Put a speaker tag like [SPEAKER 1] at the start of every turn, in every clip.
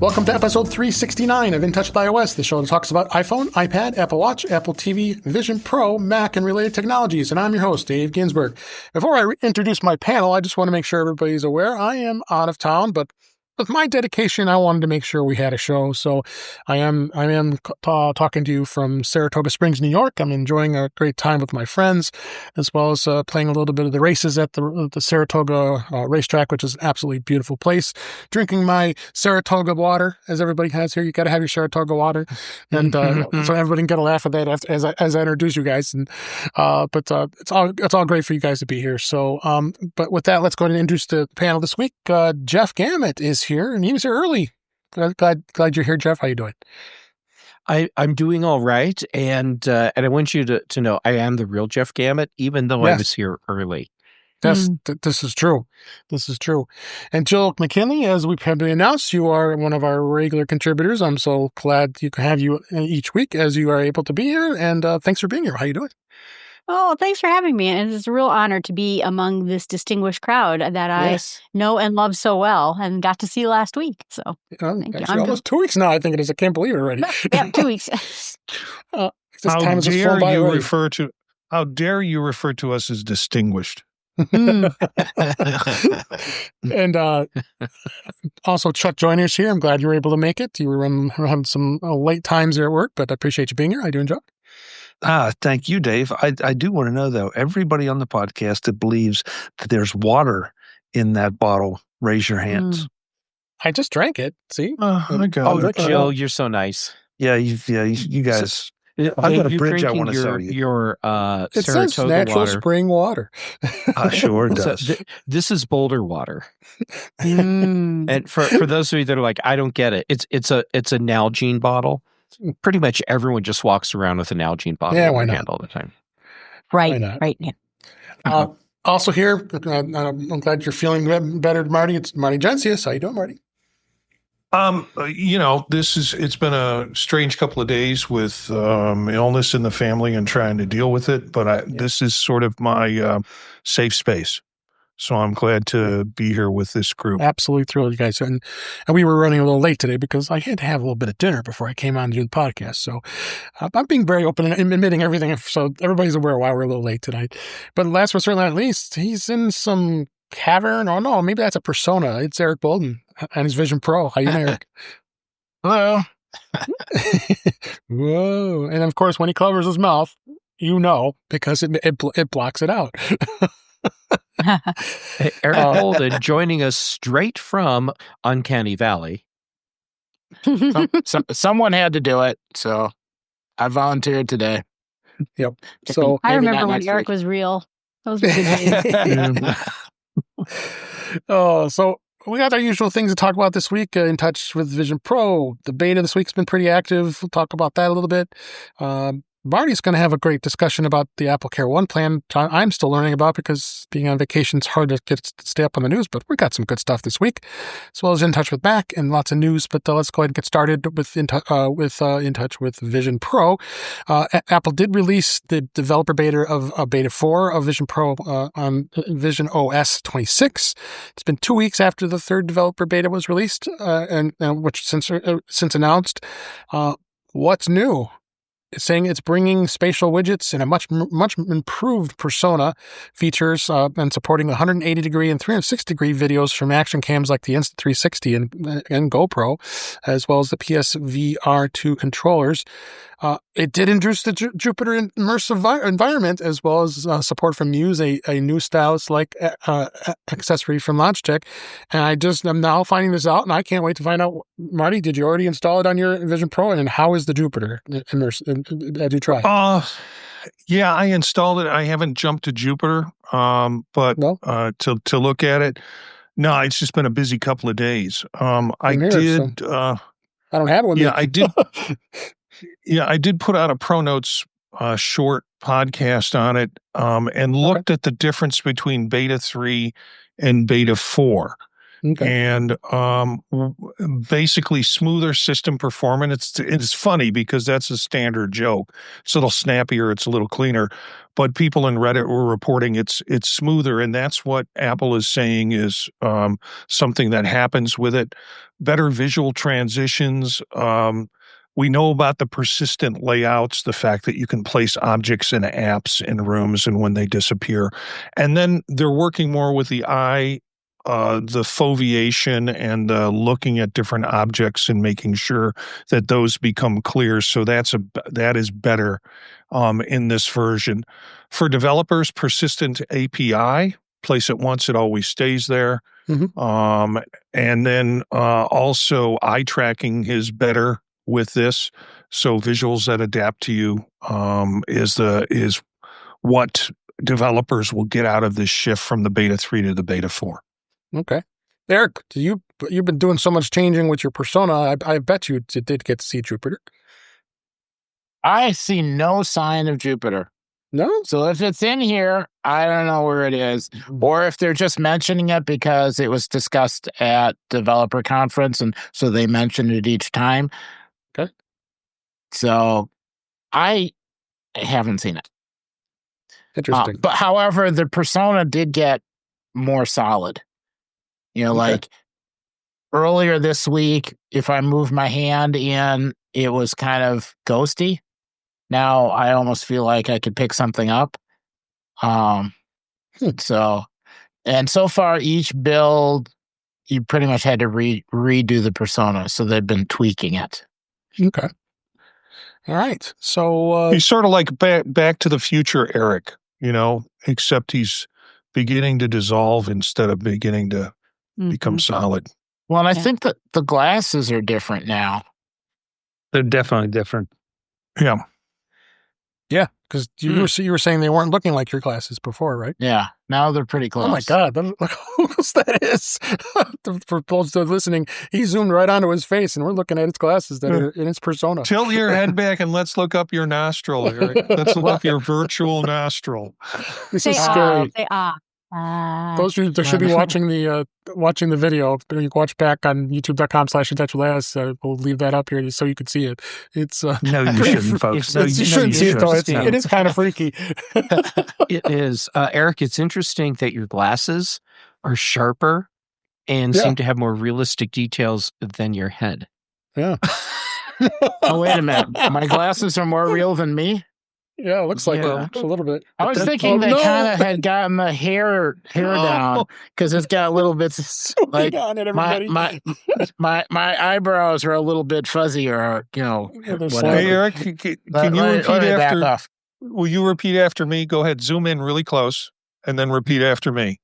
[SPEAKER 1] Welcome to episode 369 of In Touch with iOS, the show that talks about iPhone, iPad, Apple Watch, Apple TV, Vision Pro, Mac, and related technologies. And I'm your host, Dave Ginsburg. Before I introduce my panel, I just want to make sure everybody's aware I am out of town, but with my dedication, I wanted to make sure we had a show. So I am talking to you from Saratoga Springs, New York. I'm enjoying a great time with my friends, as well as playing a little bit of the races at the Saratoga racetrack, which is an absolutely beautiful place. Drinking my Saratoga water, as everybody has here. You got to have your Saratoga water, and so everybody can get a laugh at that as I introduce you guys. And but it's all great for you guys to be here. So, but with that, let's go ahead and introduce the panel this week. Jeff Gamet is here, and he was here early. Glad you're here, Jeff. How you doing?
[SPEAKER 2] I'm doing all right, and I want you to know I am the real Jeff Gamet, even though I was here early.
[SPEAKER 1] This is true. This is true. And Jill McKinley, as we probably announced, you are one of our regular contributors. I'm so glad you can have you each week as you are able to be here. And thanks for being here. How you doing?
[SPEAKER 3] Oh, thanks for having me. And it's a real honor to be among this distinguished crowd that I know and love so well and got to see last week. So thank you.
[SPEAKER 1] Almost 2 weeks now, I think it is. I can't believe it already.
[SPEAKER 3] Yeah, 2 weeks.
[SPEAKER 4] How dare you refer to us as distinguished?
[SPEAKER 1] And also Chuck Joyner's here. I'm glad you were able to make it. You were having some late times there at work, but I appreciate you being here. How you doing, Chuck?
[SPEAKER 4] Thank you, Dave. I do want to know, though, everybody on the podcast that believes that there's water in that bottle, raise your hands.
[SPEAKER 1] I just drank it. See?
[SPEAKER 2] Jill, you're so nice.
[SPEAKER 4] Yeah, you guys. I've got a bridge I want to sell you.
[SPEAKER 2] Your
[SPEAKER 1] it
[SPEAKER 2] Saratoga
[SPEAKER 1] says natural
[SPEAKER 2] water.
[SPEAKER 1] Spring water.
[SPEAKER 4] Sure does.
[SPEAKER 2] So, this is Boulder water. And for those of you that are like, I don't get it. It's a Nalgene bottle. Pretty much everyone just walks around with a Nalgene bottle in their hand all the time.
[SPEAKER 3] Right. Yeah.
[SPEAKER 1] Also here, I'm glad you're feeling better, Marty. It's Marty Jencius. How you doing, Marty?
[SPEAKER 4] It's been a strange couple of days with illness in the family and trying to deal with it. But this is sort of my safe space. So I'm glad to be here with this group.
[SPEAKER 1] Absolutely thrilled, you guys. And we were running a little late today because I had to have a little bit of dinner before I came on to do the podcast. So I'm being very open and admitting everything so everybody's aware why we're a little late tonight. But last but certainly not least, he's in some cavern. Oh, no, maybe that's a persona. It's Eric Bolden and his Vision Pro. How you doing, Eric?
[SPEAKER 5] Hello.
[SPEAKER 1] Whoa. And of course, when he covers his mouth, because it blocks it out.
[SPEAKER 2] Eric Bolden joining us straight from Uncanny Valley.
[SPEAKER 5] Someone had to do it, so I volunteered today.
[SPEAKER 1] Yep. So
[SPEAKER 3] I remember when Eric was real. Those were good days.
[SPEAKER 1] So we got our usual things to talk about this week. In touch with Vision Pro. The beta this week's been pretty active. We'll talk about that a little bit. Marty's going to have a great discussion about the AppleCare One plan. I'm still learning about because being on vacation is hard to stay up on the news, but we got some good stuff this week, as well as In Touch with Mac and lots of news. But let's go ahead and get started with In Touch with Vision Pro. Apple did release the developer beta of Beta 4 of Vision Pro on visionOS 26. It's been 2 weeks after the third developer beta was released, and which since announced. What's new? It's saying it's bringing spatial widgets and a much improved persona features and supporting 180-degree and 360-degree videos from action cams like the Insta360 and GoPro, as well as the PSVR2 controllers. It did introduce the Jupyter immersive environment, as well as support from Muse, a new stylus-like accessory from Logitech. And I'm now finding this out, and I can't wait to find out. Marty, did you already install it on your Vision Pro? And how is the Jupyter immersive? Did you try?
[SPEAKER 4] Yeah, I installed it. I haven't jumped to Jupyter, but to look at it, no, it's just been a busy couple of days. I don't
[SPEAKER 1] have one.
[SPEAKER 4] Yeah, I did. Yeah, I did put out a Pro Notes short podcast on it and looked at the difference between Beta 3 and Beta 4. and basically smoother system performance. It's funny because that's a standard joke. It's a little snappier, it's a little cleaner, but people in Reddit were reporting it's smoother, and that's what Apple is saying is something that happens with it. Better visual transitions. We know about the persistent layouts, the fact that you can place objects in apps in rooms and when they disappear. And then they're working more with the eye, the foveation and looking at different objects and making sure that those become clear. So that is better in this version. For developers, persistent API, place it once, it always stays there. And then also eye tracking is better with this, so visuals that adapt to you is what developers will get out of this shift from the beta 3 to the beta 4.
[SPEAKER 1] Okay, Eric, you've been doing so much changing with your persona. I bet you did get to see Jupiter.
[SPEAKER 5] I see no sign of Jupiter.
[SPEAKER 1] No?
[SPEAKER 5] So if it's in here, I don't know where it is. Or if they're just mentioning it because it was discussed at developer conference, and so they mentioned it each time.
[SPEAKER 1] Okay.
[SPEAKER 5] So I haven't seen it.
[SPEAKER 1] Interesting.
[SPEAKER 5] But however, the persona did get more solid. Like earlier this week, if I moved my hand in, it was kind of ghosty. Now I almost feel like I could pick something up. So far each build, you pretty much had to redo the persona. So they've been tweaking it.
[SPEAKER 1] Okay. All right. So
[SPEAKER 4] he's sort of like back to the future Eric, except he's beginning to dissolve instead of beginning to become solid.
[SPEAKER 5] Well, and I think that the glasses are different now.
[SPEAKER 2] They're definitely different.
[SPEAKER 4] Yeah.
[SPEAKER 1] Yeah, because you were saying they weren't looking like your glasses before, right?
[SPEAKER 5] Yeah, now they're pretty close.
[SPEAKER 1] Oh my God, look how close that is. For those that are listening, he zoomed right onto his face, and we're looking at his glasses that are in his persona.
[SPEAKER 4] Tilt your head back and let's look up your nostril, Eric. Let's look up your virtual nostril.
[SPEAKER 1] This is scary.
[SPEAKER 3] They are.
[SPEAKER 1] Those that should be watching the video, you can watch back on youtube.com/InTouchWithOS. We'll leave that up here so you can see it. It's
[SPEAKER 2] no, you shouldn't, folks.
[SPEAKER 1] You shouldn't see it though. It is kind of freaky.
[SPEAKER 2] It is, Eric. It's interesting that your glasses are sharper and seem to have more realistic details than your head.
[SPEAKER 1] Yeah.
[SPEAKER 5] Oh, wait a minute. My glasses are more real than me?
[SPEAKER 1] Yeah, it looks like a little bit.
[SPEAKER 5] I was thinking they kind of had gotten the hair down because it's got little bits like my eyebrows are a little bit fuzzy or whatever.
[SPEAKER 4] Hey Eric, can you repeat after? Will you repeat after me? Go ahead, zoom in really close, and then repeat after me.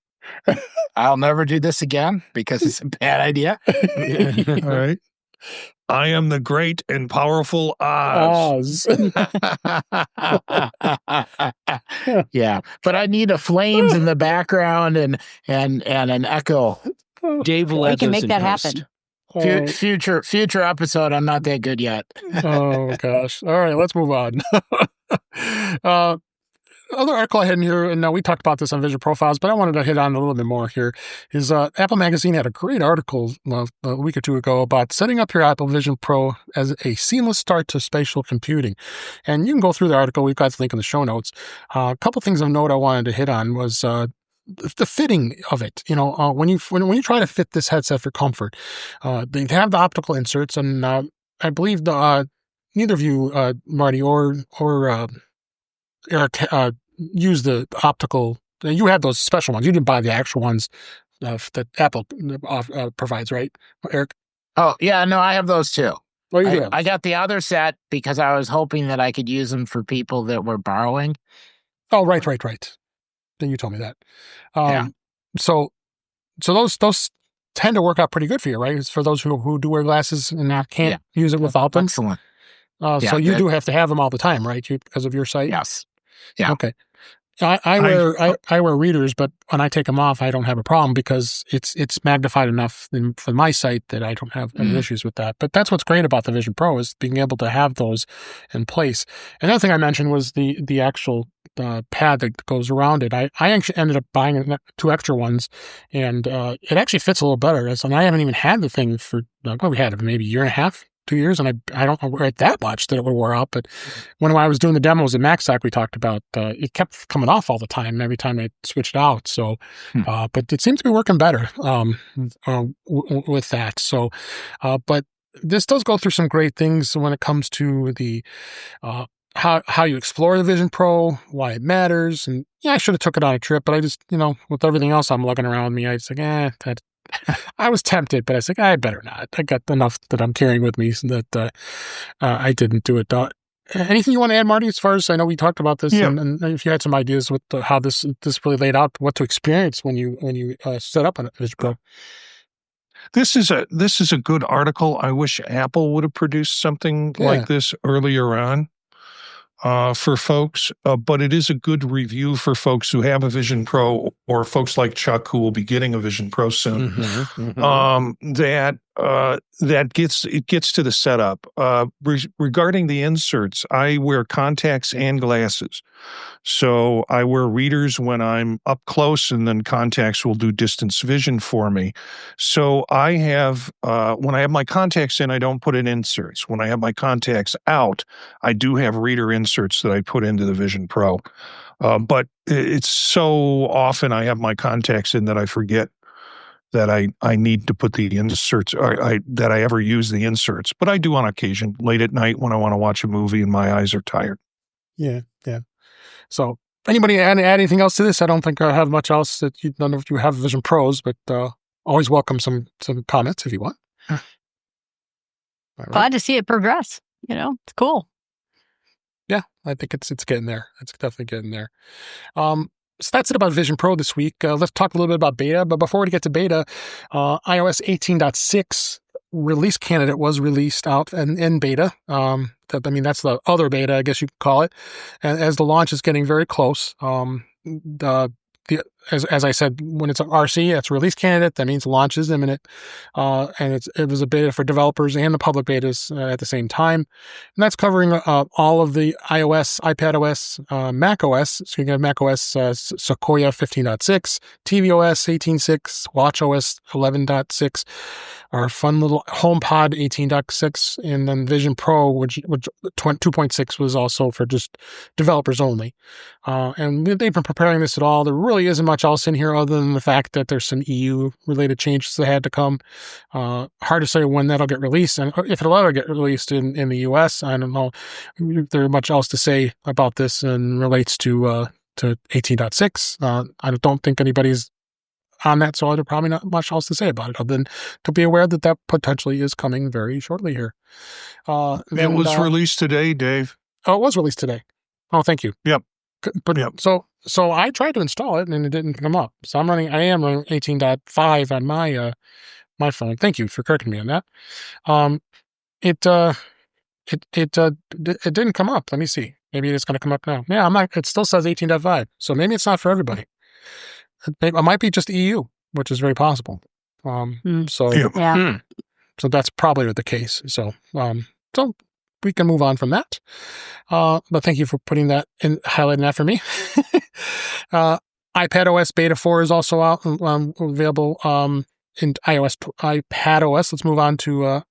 [SPEAKER 5] I'll never do this again because it's a bad idea.
[SPEAKER 4] All right. I am the great and powerful Oz.
[SPEAKER 5] Yeah, but I need a flames in the background and an echo.
[SPEAKER 2] Dave will
[SPEAKER 3] we can make that happen.
[SPEAKER 5] Future episode. I'm not that good yet.
[SPEAKER 1] Oh gosh! All right, let's move on. Other article I had in here, and we talked about this on Vision Profiles, but I wanted to hit on a little bit more here, is Apple Magazine had a great article a week or two ago about setting up your Apple Vision Pro as a seamless start to spatial computing. And you can go through the article. We've got the link in the show notes. A couple things of note I wanted to hit on was the fitting of it. When you try to fit this headset for comfort, they have the optical inserts, and I believe neither of you, Marty or Eric, use the optical. You had those special ones. You didn't buy the actual ones that Apple provides, right, Eric?
[SPEAKER 5] Oh, yeah. No, I have those too.
[SPEAKER 1] Oh, you do.
[SPEAKER 5] I got the other set because I was hoping that I could use them for people that were borrowing.
[SPEAKER 1] Oh, right. Then you told me that. Yeah. So those tend to work out pretty good for you, right? It's for those who do wear glasses and can't use it without them.
[SPEAKER 5] Excellent.
[SPEAKER 1] So you do have to have them all the time, right? Because of your sight?
[SPEAKER 5] Yes. Yeah.
[SPEAKER 1] Okay. I wear readers, but when I take them off, I don't have a problem because it's magnified enough for my sight that I don't have any issues with that. But that's what's great about the Vision Pro is being able to have those in place. Another thing I mentioned was the actual pad that goes around it. I actually ended up buying 2 extra ones, and it actually fits a little better. And I haven't even had the thing for, we had it maybe a year and a half, 2 years, and I don't know that much that it would wear out. But when I was doing the demos at MacStack, we talked about it kept coming off all the time every time I switched out. So, but it seems to be working better with that. So, but this does go through some great things when it comes to the how you explore the Vision Pro, why it matters, and I should have took it on a trip, but I just with everything else I'm lugging around me, I was like, I was tempted, but I was like, I better not. I got enough that I'm carrying with me so that I didn't do it. Anything you want to add, Marty? As far as I know, we talked about this, and if you had some ideas with how this really laid out, what to experience when you set up a Vision Pro.
[SPEAKER 4] This is a good article. I wish Apple would have produced something like this earlier on for folks, but it is a good review for folks who have a Vision Pro or folks like Chuck who will be getting a Vision Pro soon. That gets to the setup. Regarding the inserts, I wear contacts and glasses. So I wear readers when I'm up close, and then contacts will do distance vision for me. So I have, when I have my contacts in, I don't put in inserts. When I have my contacts out, I do have reader inserts that I put into the Vision Pro. But it's so often I have my contacts in that I forget that I need to put the inserts, or that I ever use the inserts. But I do on occasion, late at night when I want to watch a movie and my eyes are tired.
[SPEAKER 1] Yeah. So, anybody add anything else to this? I don't think I have much else. None of you have Vision Pros, but always welcome some comments if you want.
[SPEAKER 3] Right. Glad to see it progress. It's cool.
[SPEAKER 1] Yeah, I think it's getting there. It's definitely getting there. So that's it about Vision Pro this week. Let's talk a little bit about beta. But before we get to beta, iOS 18.6 release candidate was released out in beta. That's the other beta, I guess you could call it. And as the launch is getting very close, as I said, when it's an RC, it's a release candidate. That means launch is imminent. And it was a beta for developers and the public betas at the same time. And that's covering all of the iOS, iPadOS, macOS. So you got macOS Sequoia 15.6, tvOS 18.6, watchOS 11.6, our fun little HomePod 18.6, and then Vision Pro, which 2.6 was also for just developers only. And they've been preparing this at all. There really isn't much else in here other than the fact that there's some EU-related changes that had to come. Hard to say when that'll get released, and if it'll ever get released in the US. I don't know if there's much else to say about this and relates to 18.6. I don't think anybody's on that, so there's probably not much else to say about it other than to be aware that potentially is coming very shortly here.
[SPEAKER 4] It was released today, Dave.
[SPEAKER 1] Oh, it was released today. Oh, thank you.
[SPEAKER 4] Yep.
[SPEAKER 1] But so I tried to install it and it didn't come up. So I am running 18.5 on my phone. Thank you for correcting me on that. It didn't come up. Let me see. Maybe it's going to come up now. Yeah, it still says 18.5. So maybe it's not for everybody. It might be just EU, which is very possible. So that's probably the case. So we can move on from that. But thank you for putting that in, highlighting that for me. iPadOS Beta 4 is also out, available in iPadOS. Let's move on to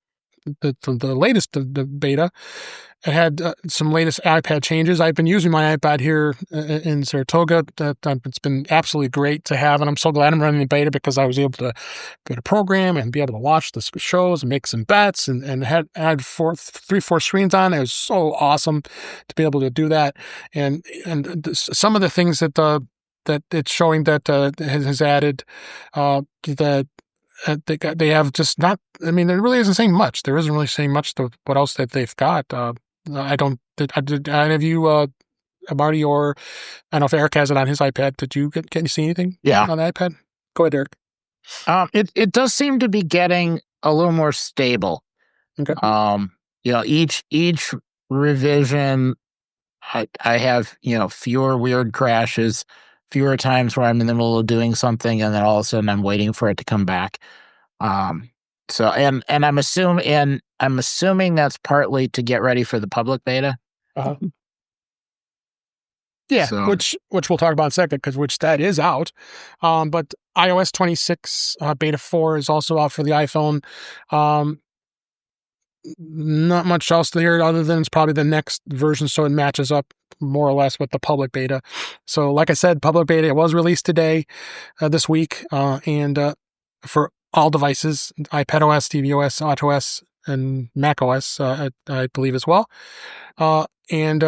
[SPEAKER 1] the latest of the beta. It had some latest iPad changes. I've been using my iPad here in Saratoga. It's been absolutely great to have, and I'm so glad I'm running the beta because I was able to go to program and be able to watch the shows and make some bets and had 3-4 screens on. It was so awesome to be able to do that. And some of the things that it's showing that has added that. They have just not. I mean, it really isn't saying much. There isn't really saying much to what else that they've got. Did any of you, Marty, or I don't know if Eric has it on his iPad. Did you can you see anything?
[SPEAKER 5] Yeah,
[SPEAKER 1] on the iPad. Go ahead, Eric.
[SPEAKER 5] It does seem to be getting a little more stable.
[SPEAKER 1] Okay.
[SPEAKER 5] Each revision, I have fewer weird crashes. Fewer times where I'm in the middle of doing something and then all of a sudden I'm waiting for it to come back. So I'm assuming that's partly to get ready for the public beta.
[SPEAKER 1] Uh-huh. Yeah, so, which we'll talk about in a second, because which that is out. But iOS 26 beta 4 is also out for the iPhone. Not much else there other than it's probably the next version, so it matches up more or less with the public beta. So, like I said, public beta was released today, this week, and for all devices, iPadOS, tvOS, watchOS, and macOS, I believe as well. And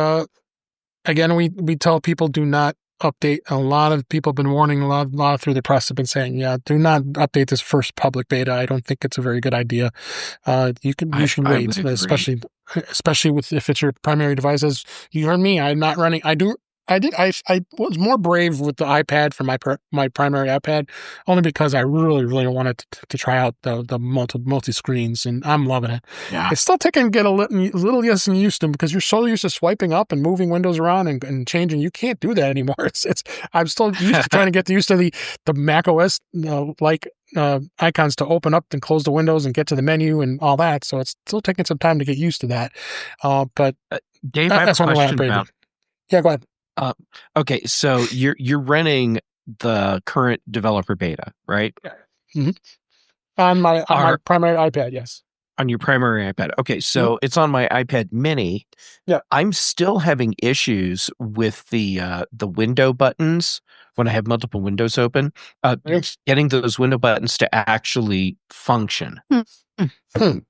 [SPEAKER 1] again, we tell people do not update. A lot of people have been warning, a lot through the press have been saying, yeah, do not update this first public beta. I don't think it's a very good idea. You should wait, especially if it's your primary devices. You heard me. I'm not running. I was more brave with the iPad for my primary iPad, only because I really wanted to try out the multi screens, and I'm loving it. Yeah. It's still taking get a little used to them, because you're so used to swiping up and moving windows around and changing. You can't do that anymore. I'm still used to trying to get used to the macOS icons to open up and close the windows and get to the menu and all that. So it's still taking some time to get used to that. But
[SPEAKER 2] Dave, I have a question about.
[SPEAKER 1] Yeah, go ahead.
[SPEAKER 2] Okay, so you're running the current developer beta, right?
[SPEAKER 1] Yeah. Mm-hmm. On my primary iPad, yes.
[SPEAKER 2] On your primary iPad. Okay, so it's on my iPad mini.
[SPEAKER 1] Yeah.
[SPEAKER 2] I'm still having issues with the window buttons when I have multiple windows open. Getting those window buttons to actually function.
[SPEAKER 1] Okay.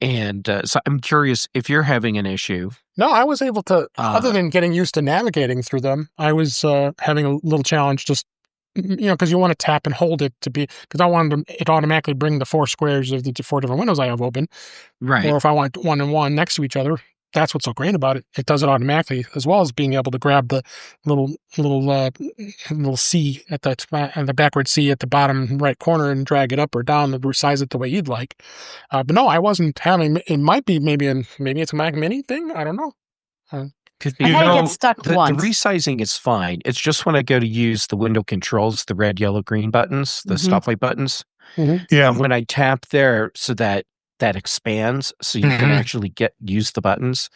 [SPEAKER 2] And so I'm curious if you're having an issue.
[SPEAKER 1] No, I was able to, other than getting used to navigating through them, I was having a little challenge just, because you want to tap and hold it because I wanted it automatically bring the 4 squares of the 4 different windows I have open.
[SPEAKER 2] Right.
[SPEAKER 1] Or if I want one and one next to each other, that's what's so great about it. It does it automatically, as well as being able to grab the little C at the backward C at the bottom right corner and drag it up or down to resize it the way you'd like. But no, I wasn't having. It might be maybe it's a Mac Mini thing. I don't know.
[SPEAKER 3] I had to get stuck once.
[SPEAKER 2] The resizing is fine. It's just when I go to use the window controls, the red, yellow, green buttons, the stoplight buttons.
[SPEAKER 1] Mm-hmm.
[SPEAKER 4] Yeah.
[SPEAKER 2] When I tap there, so that expands, so you can actually use the buttons.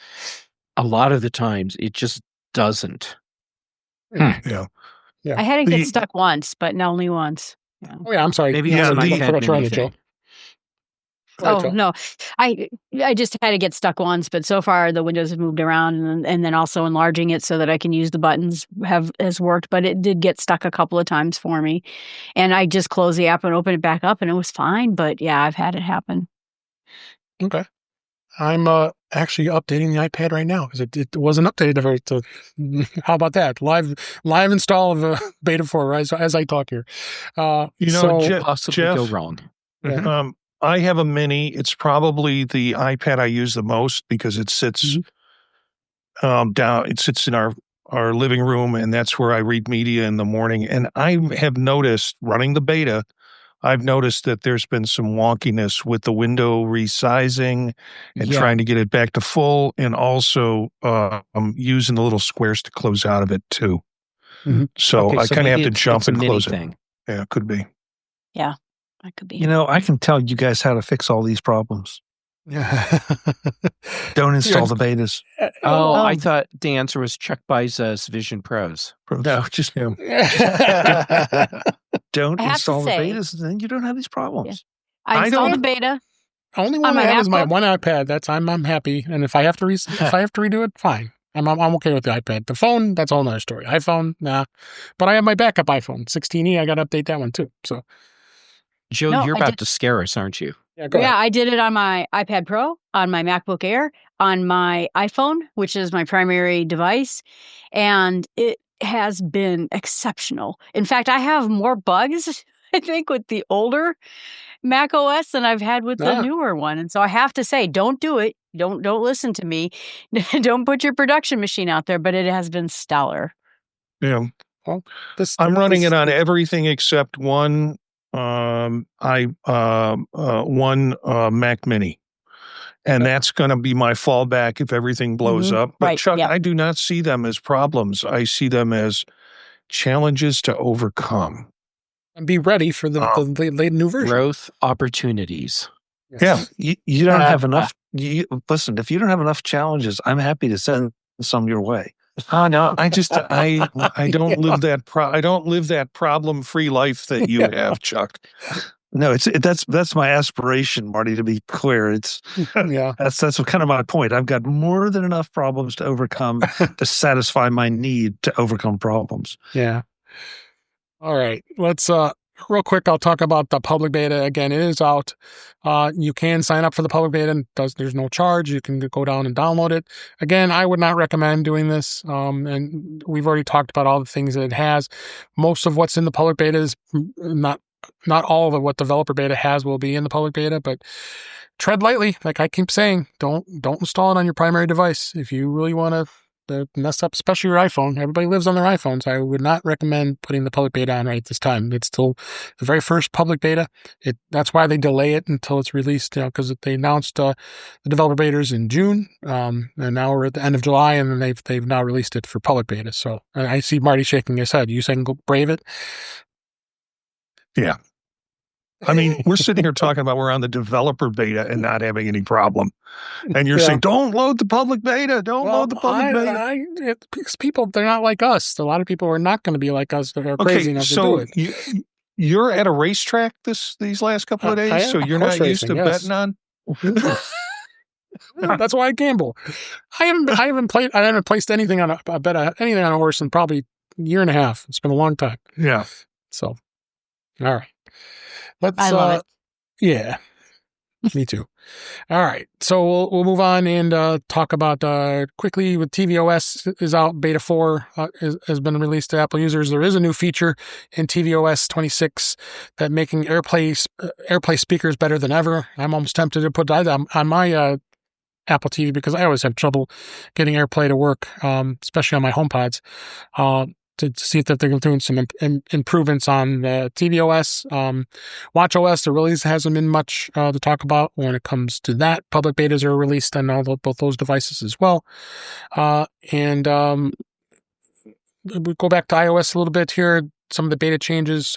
[SPEAKER 2] A lot of the times, it just doesn't.
[SPEAKER 4] Yeah.
[SPEAKER 3] I had to get stuck once, but only once.
[SPEAKER 1] Yeah. Oh yeah, I'm sorry.
[SPEAKER 2] Maybe Jill.
[SPEAKER 3] Oh no, I just had to get stuck once, but so far the windows have moved around, and then also enlarging it so that I can use the buttons has worked. But it did get stuck a couple of times for me, and I just closed the app and opened it back up, and it was fine. But yeah, I've had it happen.
[SPEAKER 1] Okay. I'm actually updating the iPad right now because it wasn't updated. How about that? Live install of Beta 4 as I talk here.
[SPEAKER 2] Possibly
[SPEAKER 4] Jeff,
[SPEAKER 2] go wrong.
[SPEAKER 4] I have a mini. It's probably the iPad I use the most because it sits down. It sits in our living room, and that's where I read media in the morning. And I have noticed running the beta, I've noticed that there's been some wonkiness with the window resizing and trying to get it back to full, and also using the little squares to close out of it too.
[SPEAKER 1] Mm-hmm.
[SPEAKER 4] So I kind of have to jump and close it. Yeah, it could be.
[SPEAKER 3] Yeah, that could be.
[SPEAKER 6] I can tell you guys how to fix all these problems.
[SPEAKER 1] Yeah.
[SPEAKER 6] Don't install the betas.
[SPEAKER 2] I thought the answer was Chuck buys us Vision Pros.
[SPEAKER 6] No, just him. Don't install the betas, and then you don't have these problems.
[SPEAKER 3] Yeah. I installed the beta.
[SPEAKER 1] Only one I have is my one iPad. I'm happy, and if I have to redo it, fine. I'm okay with the iPad. The phone, that's a whole nother story. iPhone, nah. But I have my backup iPhone 16e. I got to update that one too. So,
[SPEAKER 2] Joe, you're about to scare us, aren't you?
[SPEAKER 3] Yeah, I did it on my iPad Pro, on my MacBook Air, on my iPhone, which is my primary device, and it has been exceptional. In fact, I have more bugs, I think, with the older macOS than I've had with the newer one. And so I have to say, don't do it. Don't listen to me. Don't put your production machine out there, but it has been stellar.
[SPEAKER 4] Yeah. Well, I'm running it on everything except one Mac Mini. And that's going to be my fallback if everything blows up. But Chuck, I do not see them as problems. I see them as challenges to overcome.
[SPEAKER 1] And be ready for the new version.
[SPEAKER 2] Growth opportunities.
[SPEAKER 6] Yes. Yeah, you don't have enough. Listen, if you don't have enough challenges, I'm happy to send some your way.
[SPEAKER 4] Oh no, I don't live that problem-free life that you have, Chuck.
[SPEAKER 6] No, that's my aspiration, Marty, to be clear. It's that's kind of my point. I've got more than enough problems to overcome to satisfy my need to overcome problems.
[SPEAKER 1] Yeah. All right. Let's real quick, I'll talk about the public beta. Again, it is out. You can sign up for the public beta and there's no charge. You can go down and download it. Again, I would not recommend doing this. And we've already talked about all the things that it has. Most of what's in the public beta is not all of what developer beta has will be in the public beta, but tread lightly. Like I keep saying, don't install it on your primary device. If you really want to mess up, especially your iPhone, everybody lives on their iPhones. I would not recommend putting the public beta on right this time. It's still the very first public beta. That's why they delay it until it's released, because they announced the developer betas in June, and now we're at the end of July, and then they've now released it for public beta. So I see Marty shaking his head. You saying go brave it?
[SPEAKER 4] Yeah. I mean, we're sitting here talking about we're on the developer beta and not having any problem. And you're saying, don't load the public beta. Don't load the public beta.
[SPEAKER 1] Because people, they're not like us. A lot of people are not going to be like us that are crazy enough to do it.
[SPEAKER 4] You're at a racetrack these last couple of days, so you're not used to betting on?
[SPEAKER 1] That's why I gamble. I haven't placed anything on anything on a horse in probably a year and a half. It's been a long time.
[SPEAKER 4] Yeah.
[SPEAKER 1] So, all right.
[SPEAKER 3] I love it.
[SPEAKER 1] Yeah, me too. All right, so we'll move on and talk about quickly with tvOS is out. Beta 4 has been released to Apple users. There is a new feature in tvOS 26 that making AirPlay speakers better than ever. I'm almost tempted to put that on my Apple TV because I always have trouble getting AirPlay to work, especially on my HomePods. To see if they're doing some improvements on tvOS. watchOS, there really hasn't been much to talk about when it comes to that. Public betas are released on both those devices as well. And we go back to iOS a little bit here. Some of the beta changes.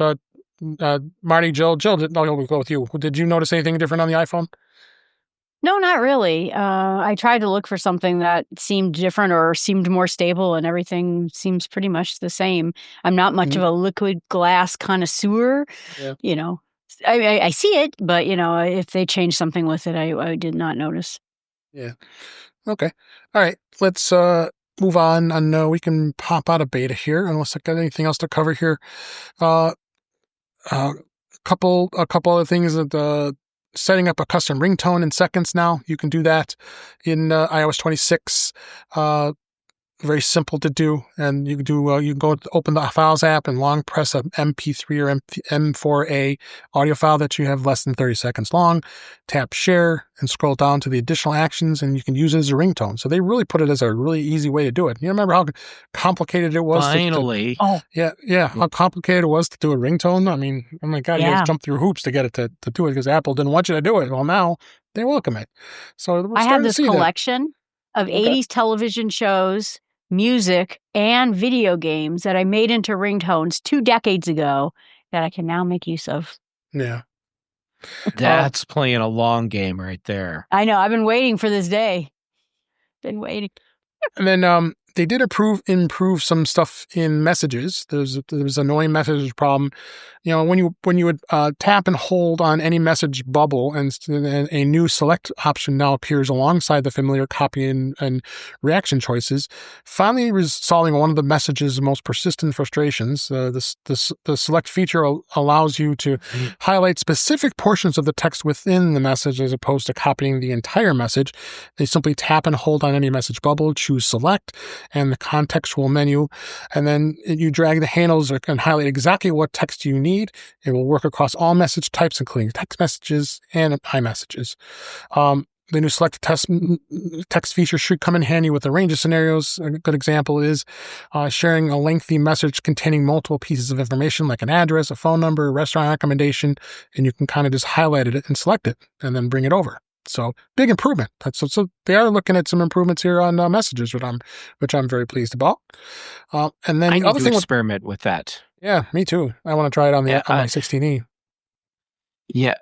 [SPEAKER 1] Marty, Jill, we'll go with you. Did you notice anything different on the iPhone?
[SPEAKER 3] No, not really. I tried to look for something that seemed different or seemed more stable, and everything seems pretty much the same. I'm not much of a liquid glass connoisseur. Yeah. I see it, but, if they change something with it, I did not notice.
[SPEAKER 1] Yeah. Okay. All right. Let's move on. And we can pop out of beta here, unless I got anything else to cover here. A couple other things that setting up a custom ringtone in seconds now. You can do that in iOS 26. Very simple to do. And you can go open the Files app and long press an MP3 or M4A audio file that you have less than 30 seconds long. Tap Share and scroll down to the additional actions, and you can use it as a ringtone. So they really put it as a really easy way to do it. You remember how complicated it was?
[SPEAKER 2] Finally.
[SPEAKER 1] How complicated it was to do a ringtone? I mean, oh my God, you guys jumped through hoops to get it to do it because Apple didn't want you to do it. Well, now they welcome it. So
[SPEAKER 3] I have this collection of 80s television shows, music, and video games that I made into ringtones 2 decades ago that I can now make use of.
[SPEAKER 1] Yeah.
[SPEAKER 2] That's playing a long game right there.
[SPEAKER 3] I know. I've been waiting for this day. Been waiting.
[SPEAKER 1] And then they did improve some stuff in messages. There was an annoying message problem. When you would tap and hold on any message bubble, and a new select option now appears alongside the familiar copy and reaction choices, finally resolving one of the message's most persistent frustrations. The select feature allows you to highlight specific portions of the text within the message as opposed to copying the entire message. They simply tap and hold on any message bubble, choose select, and the contextual menu, and then you drag the handles and highlight exactly what text you need. It will work across all message types, including text messages and iMessages. The new select text feature should come in handy with a range of scenarios. A good example is sharing a lengthy message containing multiple pieces of information like an address, a phone number, a restaurant recommendation, and you can kind of just highlight it and select it and then bring it over. So big improvement. So they are looking at some improvements here on messages, which I'm very pleased about. And then
[SPEAKER 2] I
[SPEAKER 1] the other
[SPEAKER 2] need
[SPEAKER 1] thing
[SPEAKER 2] to experiment with that.
[SPEAKER 1] Yeah, me too. I want to try it on my 16E.
[SPEAKER 2] Yeah.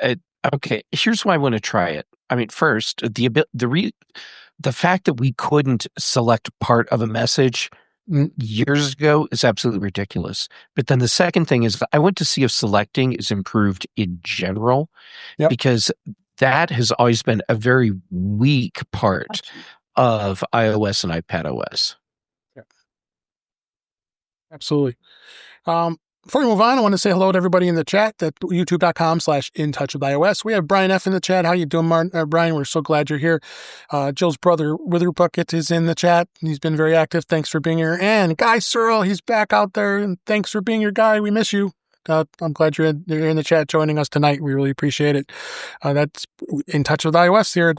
[SPEAKER 2] Okay. Here's why I want to try it. I mean, first, The fact that we couldn't select part of a message years ago is absolutely ridiculous. But then the second thing is I want to see if selecting is improved in general, because that has always been a very weak part of iOS and iPadOS.
[SPEAKER 1] Yeah. Absolutely. Before we move on, I want to say hello to everybody in the chat at youtube.com/intouchwithiOS. We have Brian F. in the chat. How you doing, Brian? We're so glad you're here. Jill's brother, Wither Bucket, is in the chat. He's been very active. Thanks for being here. And Guy Searle, he's back out there. And thanks for being here, Guy. We miss you. I'm glad you're in the chat joining us tonight. We really appreciate it. That's In Touch with iOS here at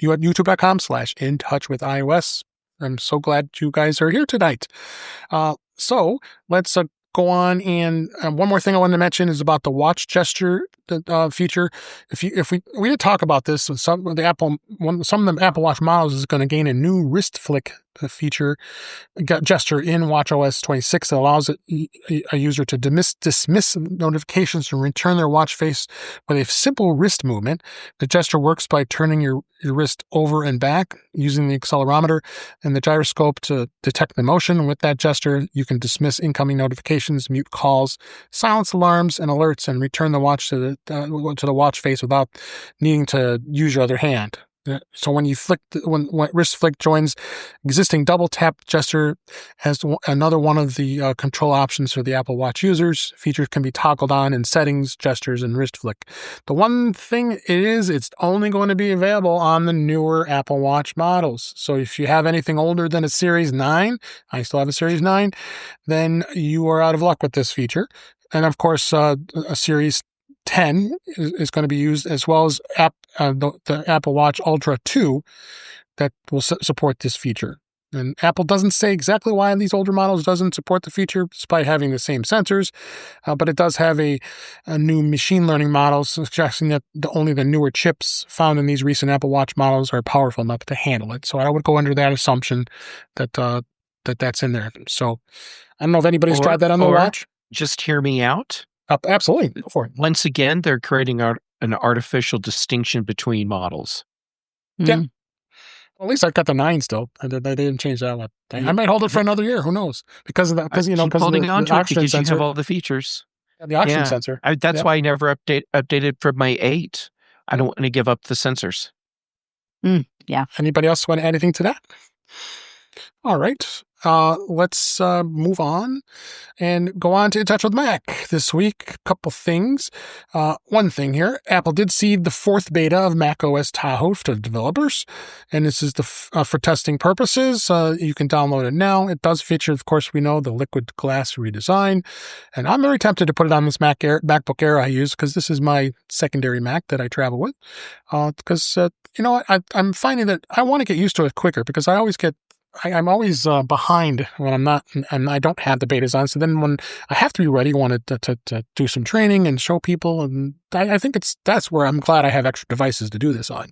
[SPEAKER 1] youtube.com/intouchwithiOS. I'm so glad you guys are here tonight. So let's go on, and one more thing I wanted to mention is about the watch gesture feature. If we did talk about this, some of the Apple Watch models is going to gain a new wrist flick feature gesture in watchOS 26 that allows a user to dismiss notifications and return their watch face with a simple wrist movement. The gesture works by turning your wrist over and back using the accelerometer and the gyroscope to detect the motion. And with that gesture, you can dismiss incoming notifications, mute calls, silence alarms and alerts, and return the watch to the watch face without needing to use your other hand. So when you when wrist flick joins existing double tap gesture as another one of the control options for the Apple Watch users. Features can be toggled on in settings, gestures, and wrist flick. The one thing it's only going to be available on the newer Apple Watch models. So if you have anything older than a Series 9, I still have a Series 9, then you are out of luck with this feature. And of course, a Series 10 is going to be used, as well as the Apple Watch Ultra 2 that will support this feature. And Apple doesn't say exactly why these older models doesn't support the feature, despite having the same sensors, but it does have a new machine learning model suggesting that only the newer chips found in these recent Apple Watch models are powerful enough to handle it. So I would go under that assumption that that's in there. So I don't know if anybody's tried that on the watch.
[SPEAKER 2] Just hear me out.
[SPEAKER 1] Absolutely. Go for it.
[SPEAKER 2] Once again, they're creating an artificial distinction between models.
[SPEAKER 1] Yeah. Well, at least I've got the 9 still. They didn't change that one. I might hold it for another year. Who knows? Because of that. Because
[SPEAKER 2] holding on to it because
[SPEAKER 1] sensor.
[SPEAKER 2] You have all the features.
[SPEAKER 1] Yeah, the oxygen sensor.
[SPEAKER 2] That's why I never updated from my 8. I don't want to give up the sensors.
[SPEAKER 3] Yeah.
[SPEAKER 1] Anybody else want to add anything to that? All right. Let's move on and go on to In Touch with Mac this week. A couple things. One thing here, Apple did seed the 4th beta of macOS Tahoe to developers, and this is for testing purposes. You can download it now. It does feature, of course, we know the liquid glass redesign, and I'm very tempted to put it on this MacBook Air I use because this is my secondary Mac that I travel with. Because you know what, I'm finding that I want to get used to it quicker because I'm always behind when I'm not, and I don't have the betas on. So then when I have to be ready, I wanted to do some training and show people. And I think that's where I'm glad I have extra devices to do this on.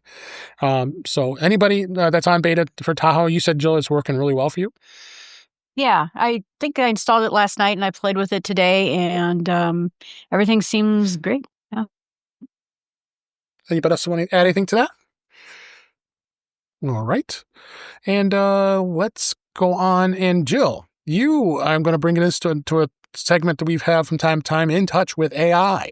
[SPEAKER 1] So anybody that's on beta for Tahoe, you said, Jill, it's working really well for you?
[SPEAKER 3] Yeah, I think I installed it last night and I played with it today, and everything seems great. Yeah.
[SPEAKER 1] Anybody else want to add anything to that? All right. And let's go on. And Jill, I'm going to bring this to a segment that we've had from time to time, In Touch with AI.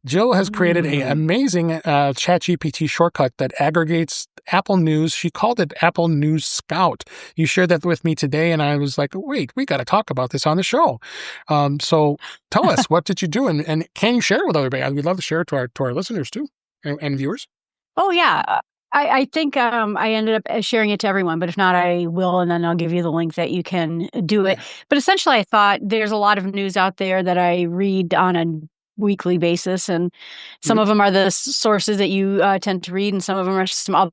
[SPEAKER 1] Jill has created an amazing ChatGPT shortcut that aggregates Apple News. She called it Apple News Scout. You shared that with me today, and I was like, wait, we got to talk about this on the show. So tell us, what did you do? And can you share it with everybody? We'd love to share it to our listeners, too, and viewers.
[SPEAKER 3] Oh, yeah. I think I ended up sharing it to everyone, but if not, I will, and then I'll give you the link that you can do it. But essentially, I thought there's a lot of news out there that I read on a weekly basis, and some of them are the sources that you tend to read, and some of them are some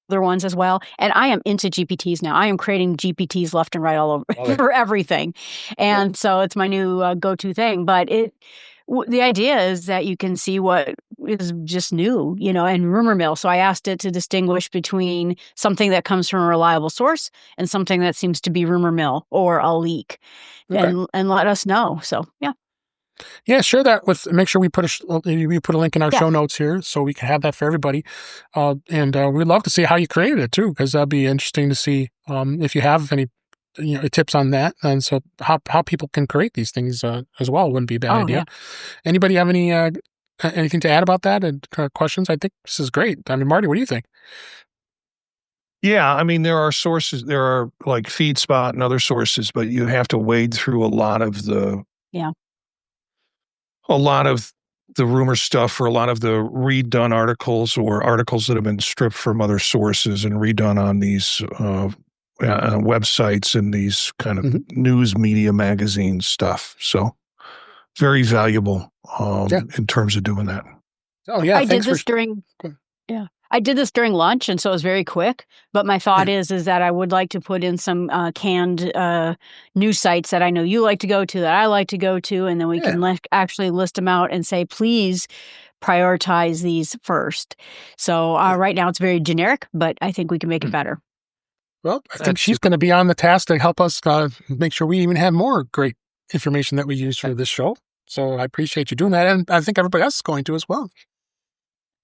[SPEAKER 3] other ones as well. And I am into GPTs now. I am creating GPTs left and right all over for everything. And so it's my new go-to thing. But the idea is that you can see what is just new, and rumor mill. So I asked it to distinguish between something that comes from a reliable source and something that seems to be rumor mill or a leak, and let us know. So, yeah.
[SPEAKER 1] Yeah, share that make sure we put a link in our show notes here so we can have that for everybody. And we'd love to see how you created it too, because that'd be interesting to see if you have any tips on that. And so how people can create these things as well wouldn't be a bad idea. Yeah. Anybody have anything to add about that and questions? I think this is great. I mean, Marty, what do you think?
[SPEAKER 4] Yeah, I mean, there are sources. There are like FeedSpot and other sources, but you have to wade through a lot of the rumor stuff, or a lot of the redone articles, or articles that have been stripped from other sources and redone on these websites and these kind of news media magazine stuff. So very valuable in terms of doing that.
[SPEAKER 3] Oh yeah, I did this during lunch, and so it was very quick. But my thought is that I would like to put in some canned news sites that I know you like to go to, that I like to go to, and then we can actually list them out and say, please prioritize these first. So right now it's very generic, but I think we can make it better.
[SPEAKER 1] Well, I think she's going to be on the task to help us make sure we even have more great information that we use for this show. So I appreciate you doing that, and I think everybody else is going to as well.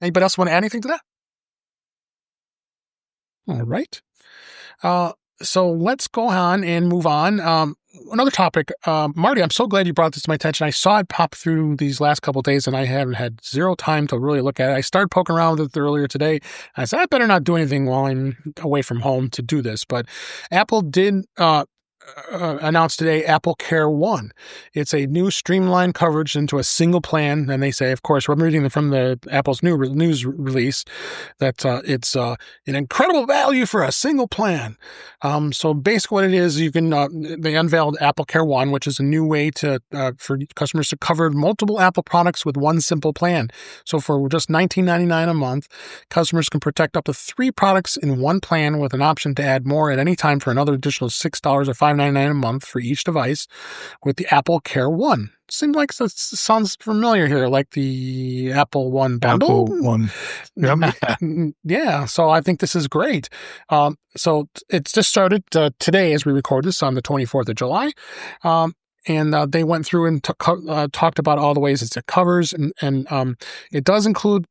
[SPEAKER 1] Anybody else want to add anything to that? All right. So let's go on and move on. Another topic, Marty, I'm so glad you brought this to my attention. I saw it pop through these last couple of days, and I haven't had zero time to really look at it. I started poking around with it earlier today. I said, I better not do anything while I'm away from home to do this. But Apple did announced today AppleCare One. It's a new streamlined coverage into a single plan. And they say, of course, we're reading from the Apple's new news release, that it's an incredible value for a single plan. So basically what it is, you can they unveiled AppleCare One, which is a new way to for customers to cover multiple Apple products with one simple plan. So for just $19.99 a month, customers can protect up to 3 products in one plan, with an option to add more at any time for another additional $6 or $5.99 a month for each device with the AppleCare One. Seems like it sounds familiar here, like the Apple One bundle.
[SPEAKER 4] Apple One. Yep.
[SPEAKER 1] Yeah, so I think this is great. So it's just started today as we record this on the 24th of July. And they went through and talked about all the ways it covers. And it does include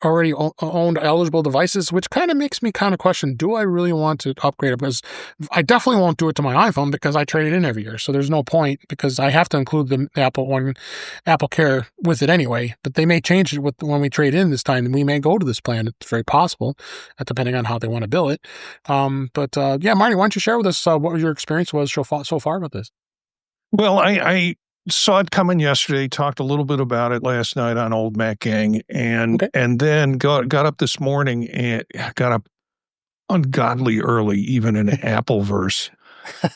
[SPEAKER 1] already owned eligible devices, which kind of makes me kind of question, do I really want to upgrade it? Because I definitely won't do it to my iPhone, because I trade it in every year. So there's no point, because I have to include the Apple One, AppleCare with it anyway. But they may change it when we trade in this time, and we may go to this plan. It's very possible, depending on how they want to bill it. But Marty, why don't you share with us what your experience was so far with this?
[SPEAKER 4] Well, I saw it coming yesterday, talked a little bit about it last night on Old Mac Gang, and then got up this morning and got up ungodly early, even in Appleverse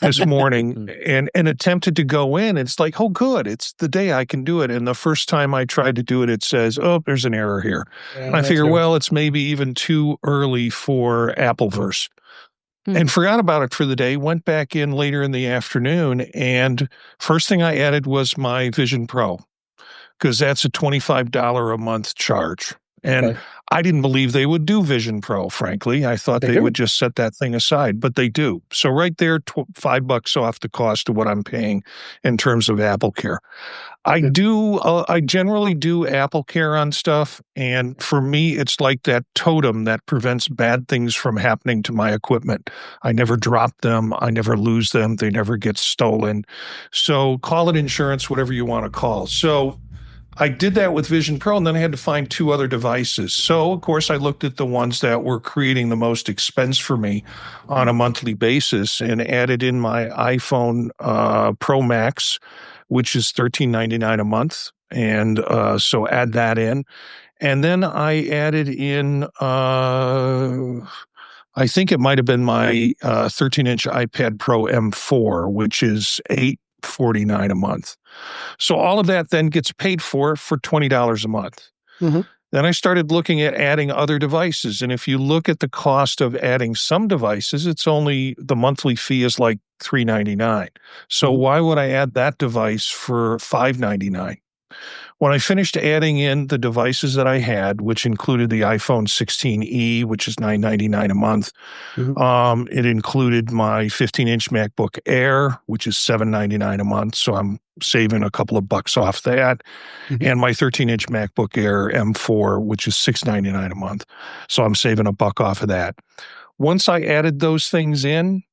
[SPEAKER 4] this morning, and attempted to go in. It's like, oh, good, it's the day I can do it. And the first time I tried to do it, it says, oh, there's an error here. Yeah, and I figure, well, it's maybe even too early for Appleverse. And forgot about it for the day, went back in later in the afternoon, and first thing I added was my Vision Pro, because that's a $25 a month charge. And I didn't believe they would do Vision Pro, frankly. I thought they would just set that thing aside, but they do. So right there, $5 off the cost of what I'm paying in terms of AppleCare. I generally do AppleCare on stuff, and for me, it's like that totem that prevents bad things from happening to my equipment. I never drop them. I never lose them. They never get stolen. So call it insurance, whatever you want to call. So I did that with Vision Pro, and then I had to find 2 other devices. So, of course, I looked at the ones that were creating the most expense for me on a monthly basis and added in my iPhone Pro Max, which is $13.99 a month. And so add that in. And then I added in, I think it might have been my 13-inch iPad Pro M4, which is $8.49 a month. So all of that then gets paid for $20 a month. Mm-hmm. Then I started looking at adding other devices. And if you look at the cost of adding some devices, it's only the monthly fee is like $3.99. So why would I add that device for $5.99? When I finished adding in the devices that I had, which included the iPhone 16e, which is $9.99 a month, it included my 15-inch MacBook Air, which is $7.99 a month. So I'm saving a couple of bucks off that. And my 13-inch MacBook Air M4, which is $699 a month. So I'm saving $1 off of that. Once I added those things in,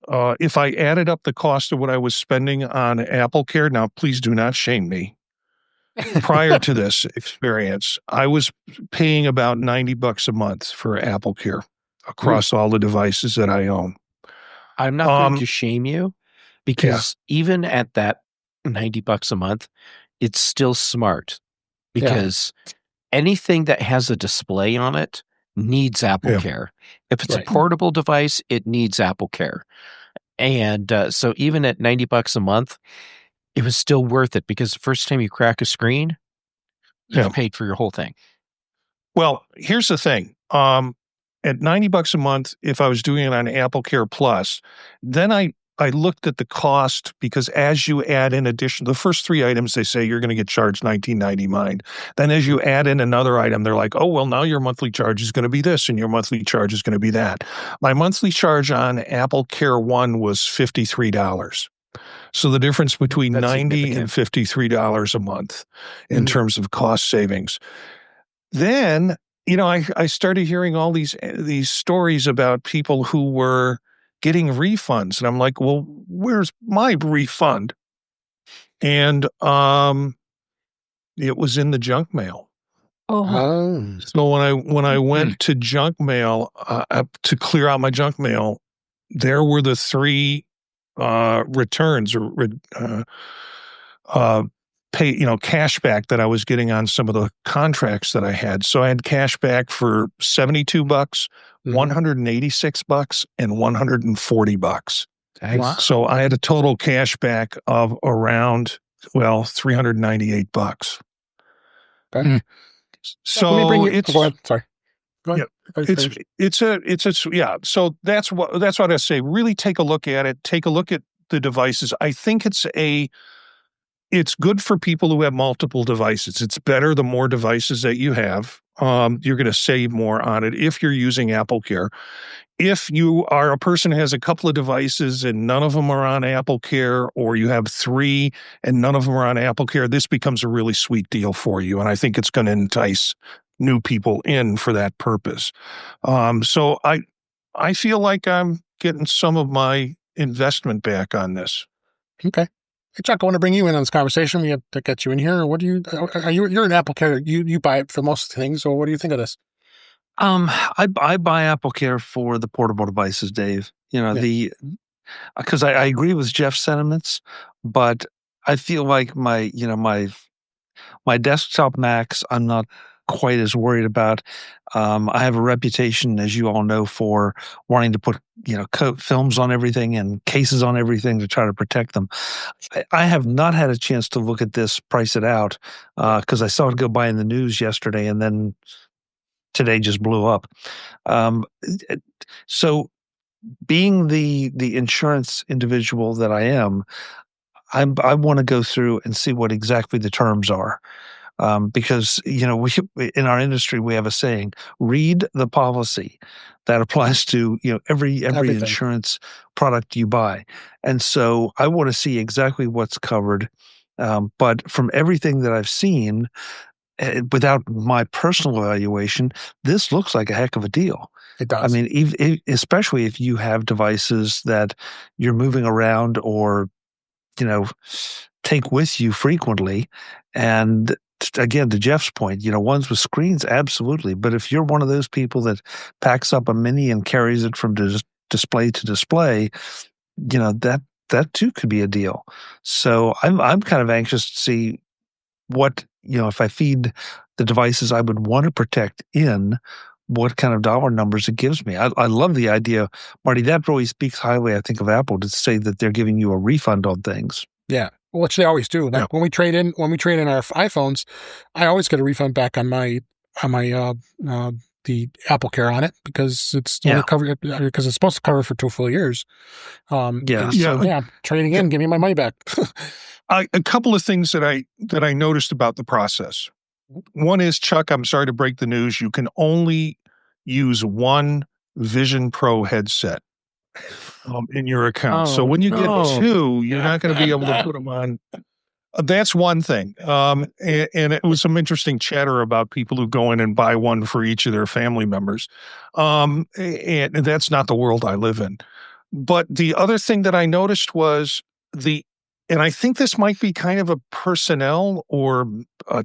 [SPEAKER 4] if I added up the cost of what I was spending on AppleCare, now please do not shame me. Prior to this experience, I was paying about $90 a month for AppleCare across all the devices that I own.
[SPEAKER 2] I'm not going to shame you because even at that $90 a month, it's still smart because anything that has a display on it needs AppleCare. If it's a portable device, it needs AppleCare. And so even at $90 a month, it was still worth it because the first time you crack a screen, you've paid for your whole thing.
[SPEAKER 4] Well, here's the thing. At $90 a month, if I was doing it on AppleCare Plus, then I looked at the cost because as you add in addition, the first 3 items, they say you're going to get charged $19.99. Then as you add in another item, they're like, oh, well, now your monthly charge is going to be this and your monthly charge is going to be that. My monthly charge on AppleCare One was $53. So the difference between $90 and $53 a month in terms of cost savings. Then, I started hearing all these stories about people who were getting refunds. And I'm like, well, where's my refund? And it was in the junk mail. So when I went to junk mail to clear out my junk mail, there were the 3 returns or cash back that I was getting on some of the contracts that I had. So I had cash back for $72, $186, and $140.
[SPEAKER 5] Wow.
[SPEAKER 4] So I had a total cash back of around $398.
[SPEAKER 1] Okay.
[SPEAKER 4] So
[SPEAKER 1] let me bring you.
[SPEAKER 4] it's
[SPEAKER 1] Go ahead. Sorry. Go ahead.
[SPEAKER 4] So that's what I say. Really take a look at it. Take a look at the devices. I think it's good for people who have multiple devices. It's better the more devices that you have. You're going to save more on it if you're using AppleCare. If you are a person who has a couple of devices and none of them are on AppleCare, or you have 3 and none of them are on AppleCare, this becomes a really sweet deal for you. And I think it's going to entice new people in for that purpose. So I feel like I'm getting some of my investment back on this.
[SPEAKER 1] Okay. Hey, Chuck, I want to bring you in on this conversation. We have to get you in here. What do you? You're an AppleCare. You buy it for most things. So what do you think of this?
[SPEAKER 6] I buy AppleCare for the portable devices, Dave. Because I agree with Jeff's sentiments, but I feel like my desktop Macs, I'm not quite as worried about. I have a reputation, as you all know, for wanting to put films on everything and cases on everything to try to protect them. I have not had a chance to look at this, price it out, because I saw it go by in the news yesterday, and then today just blew up. So, being the insurance individual that I am, I want to go through and see what exactly the terms are. Because we in our industry we have a saying: read the policy. That applies to every insurance product you buy, and so I want to see exactly what's covered. But from everything that I've seen, without my personal evaluation, this looks like a heck of a deal.
[SPEAKER 1] It does.
[SPEAKER 6] I mean, especially if you have devices that you're moving around or take with you frequently, and again, to Jeff's point, ones with screens, absolutely. But if you're one of those people that packs up a mini and carries it from display to display, that too could be a deal. So I'm kind of anxious to see what, if I feed the devices I would want to protect in, what kind of dollar numbers it gives me. I love the idea, Marty. That really speaks highly, I think, of Apple to say that they're giving you a refund on things.
[SPEAKER 1] Yeah, which they always do. Like when we trade in our iPhones, I always get a refund back on the AppleCare on it because it's only covered because it's supposed to cover for 2 full years. Trading in, give me my money back.
[SPEAKER 4] A couple of things that I noticed about the process. One is, Chuck, I'm sorry to break the news. You can only use one Vision Pro headset in your account. So when you get 2, you're not going to be able to put them on. That's one thing. And it was some interesting chatter about people who go in and buy one for each of their family members. And that's not the world I live in. But the other thing that I noticed was and I think this might be kind of a personnel or a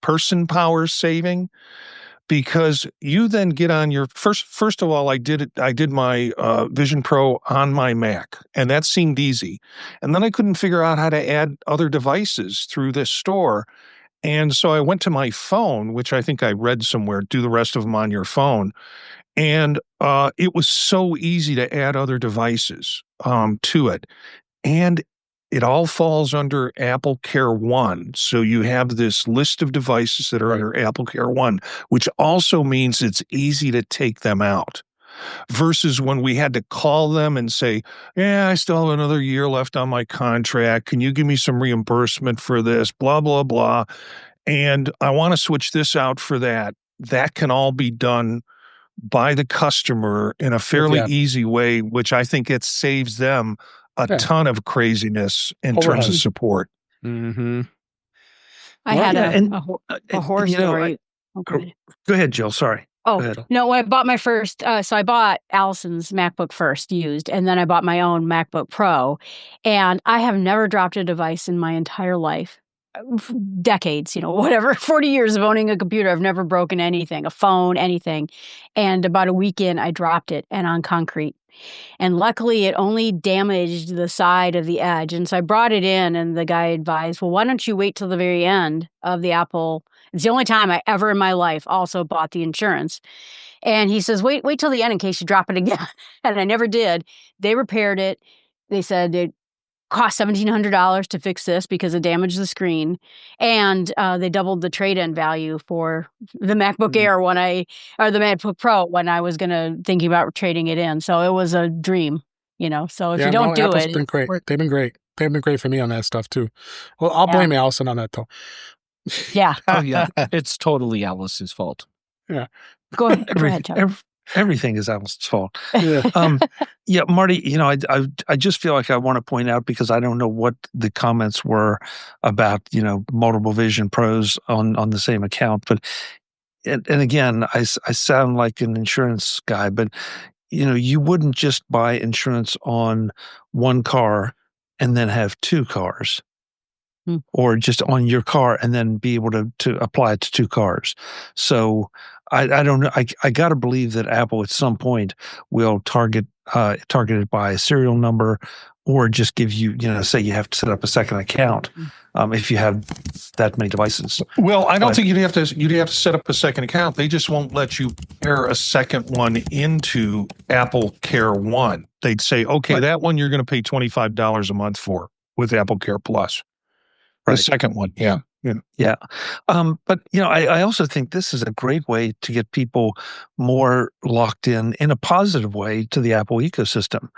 [SPEAKER 4] person power saving, because you then get on your first of all, I did my Vision Pro on my Mac, and that seemed easy. And then I couldn't figure out how to add other devices through this store. And so I went to my phone, which I think I read somewhere, do the rest of them on your phone. And it was so easy to add other devices to it. And it all falls under AppleCare One. So you have this list of devices that are under AppleCare One, which also means it's easy to take them out. Versus when we had to call them and say, yeah, I still have another year left on my contract. Can you give me some reimbursement for this? Blah, blah, blah. And I want to switch this out for that. That can all be done by the customer in a fairly easy way, which I think it saves them a ton of craziness in terms of support.
[SPEAKER 3] Mm-hmm. I had a horror story.
[SPEAKER 6] Go ahead, Jill. Sorry.
[SPEAKER 3] No, when I bought my first, so I bought Allison's MacBook first used, and then I bought my own MacBook Pro, and I have never dropped a device in my entire life. Decades, 40 years of owning a computer, I've never broken anything, a phone, anything. And about a week in, I dropped it and on concrete. And luckily, it only damaged the side of the edge. And so I brought it in, and the guy advised, well, why don't you wait till the very end of the Apple? It's the only time I ever in my life also bought the insurance. And he says, wait till the end in case you drop it again. And I never did. They repaired it. They said it cost $1,700 to fix this because it damaged the screen, and they doubled the trade-in value for the MacBook Air or the MacBook Pro when I was thinking about trading it in. So it was a dream, So if you don't do
[SPEAKER 1] Apple's
[SPEAKER 3] it,
[SPEAKER 1] been great. They've been great. They've been great for me on that stuff too. Well, I'll blame Allison on that though.
[SPEAKER 3] Yeah.
[SPEAKER 2] It's totally Alice's fault.
[SPEAKER 1] Yeah.
[SPEAKER 3] Go ahead, Chuck.
[SPEAKER 6] Everything is Alice's fault. Yeah. Marty, I just feel like I want to point out, because I don't know what the comments were about, multiple Vision Pros on the same account. But, and again, I sound like an insurance guy, but, you wouldn't just buy insurance on one car and then have 2 cars. Or just on your car and then be able to apply it to 2 cars. So I don't know. I got to believe that Apple at some point will target it by a serial number, or just give you, say you have to set up a second account if you have that many devices.
[SPEAKER 4] Well, I don't think you'd have to set up a second account. They just won't let you pair a second one into AppleCare One. They'd say, okay, that one you're going to pay $25 a month for with AppleCare Plus. The second one, yeah.
[SPEAKER 6] But I also think this is a great way to get people more locked in a positive way to the Apple ecosystem,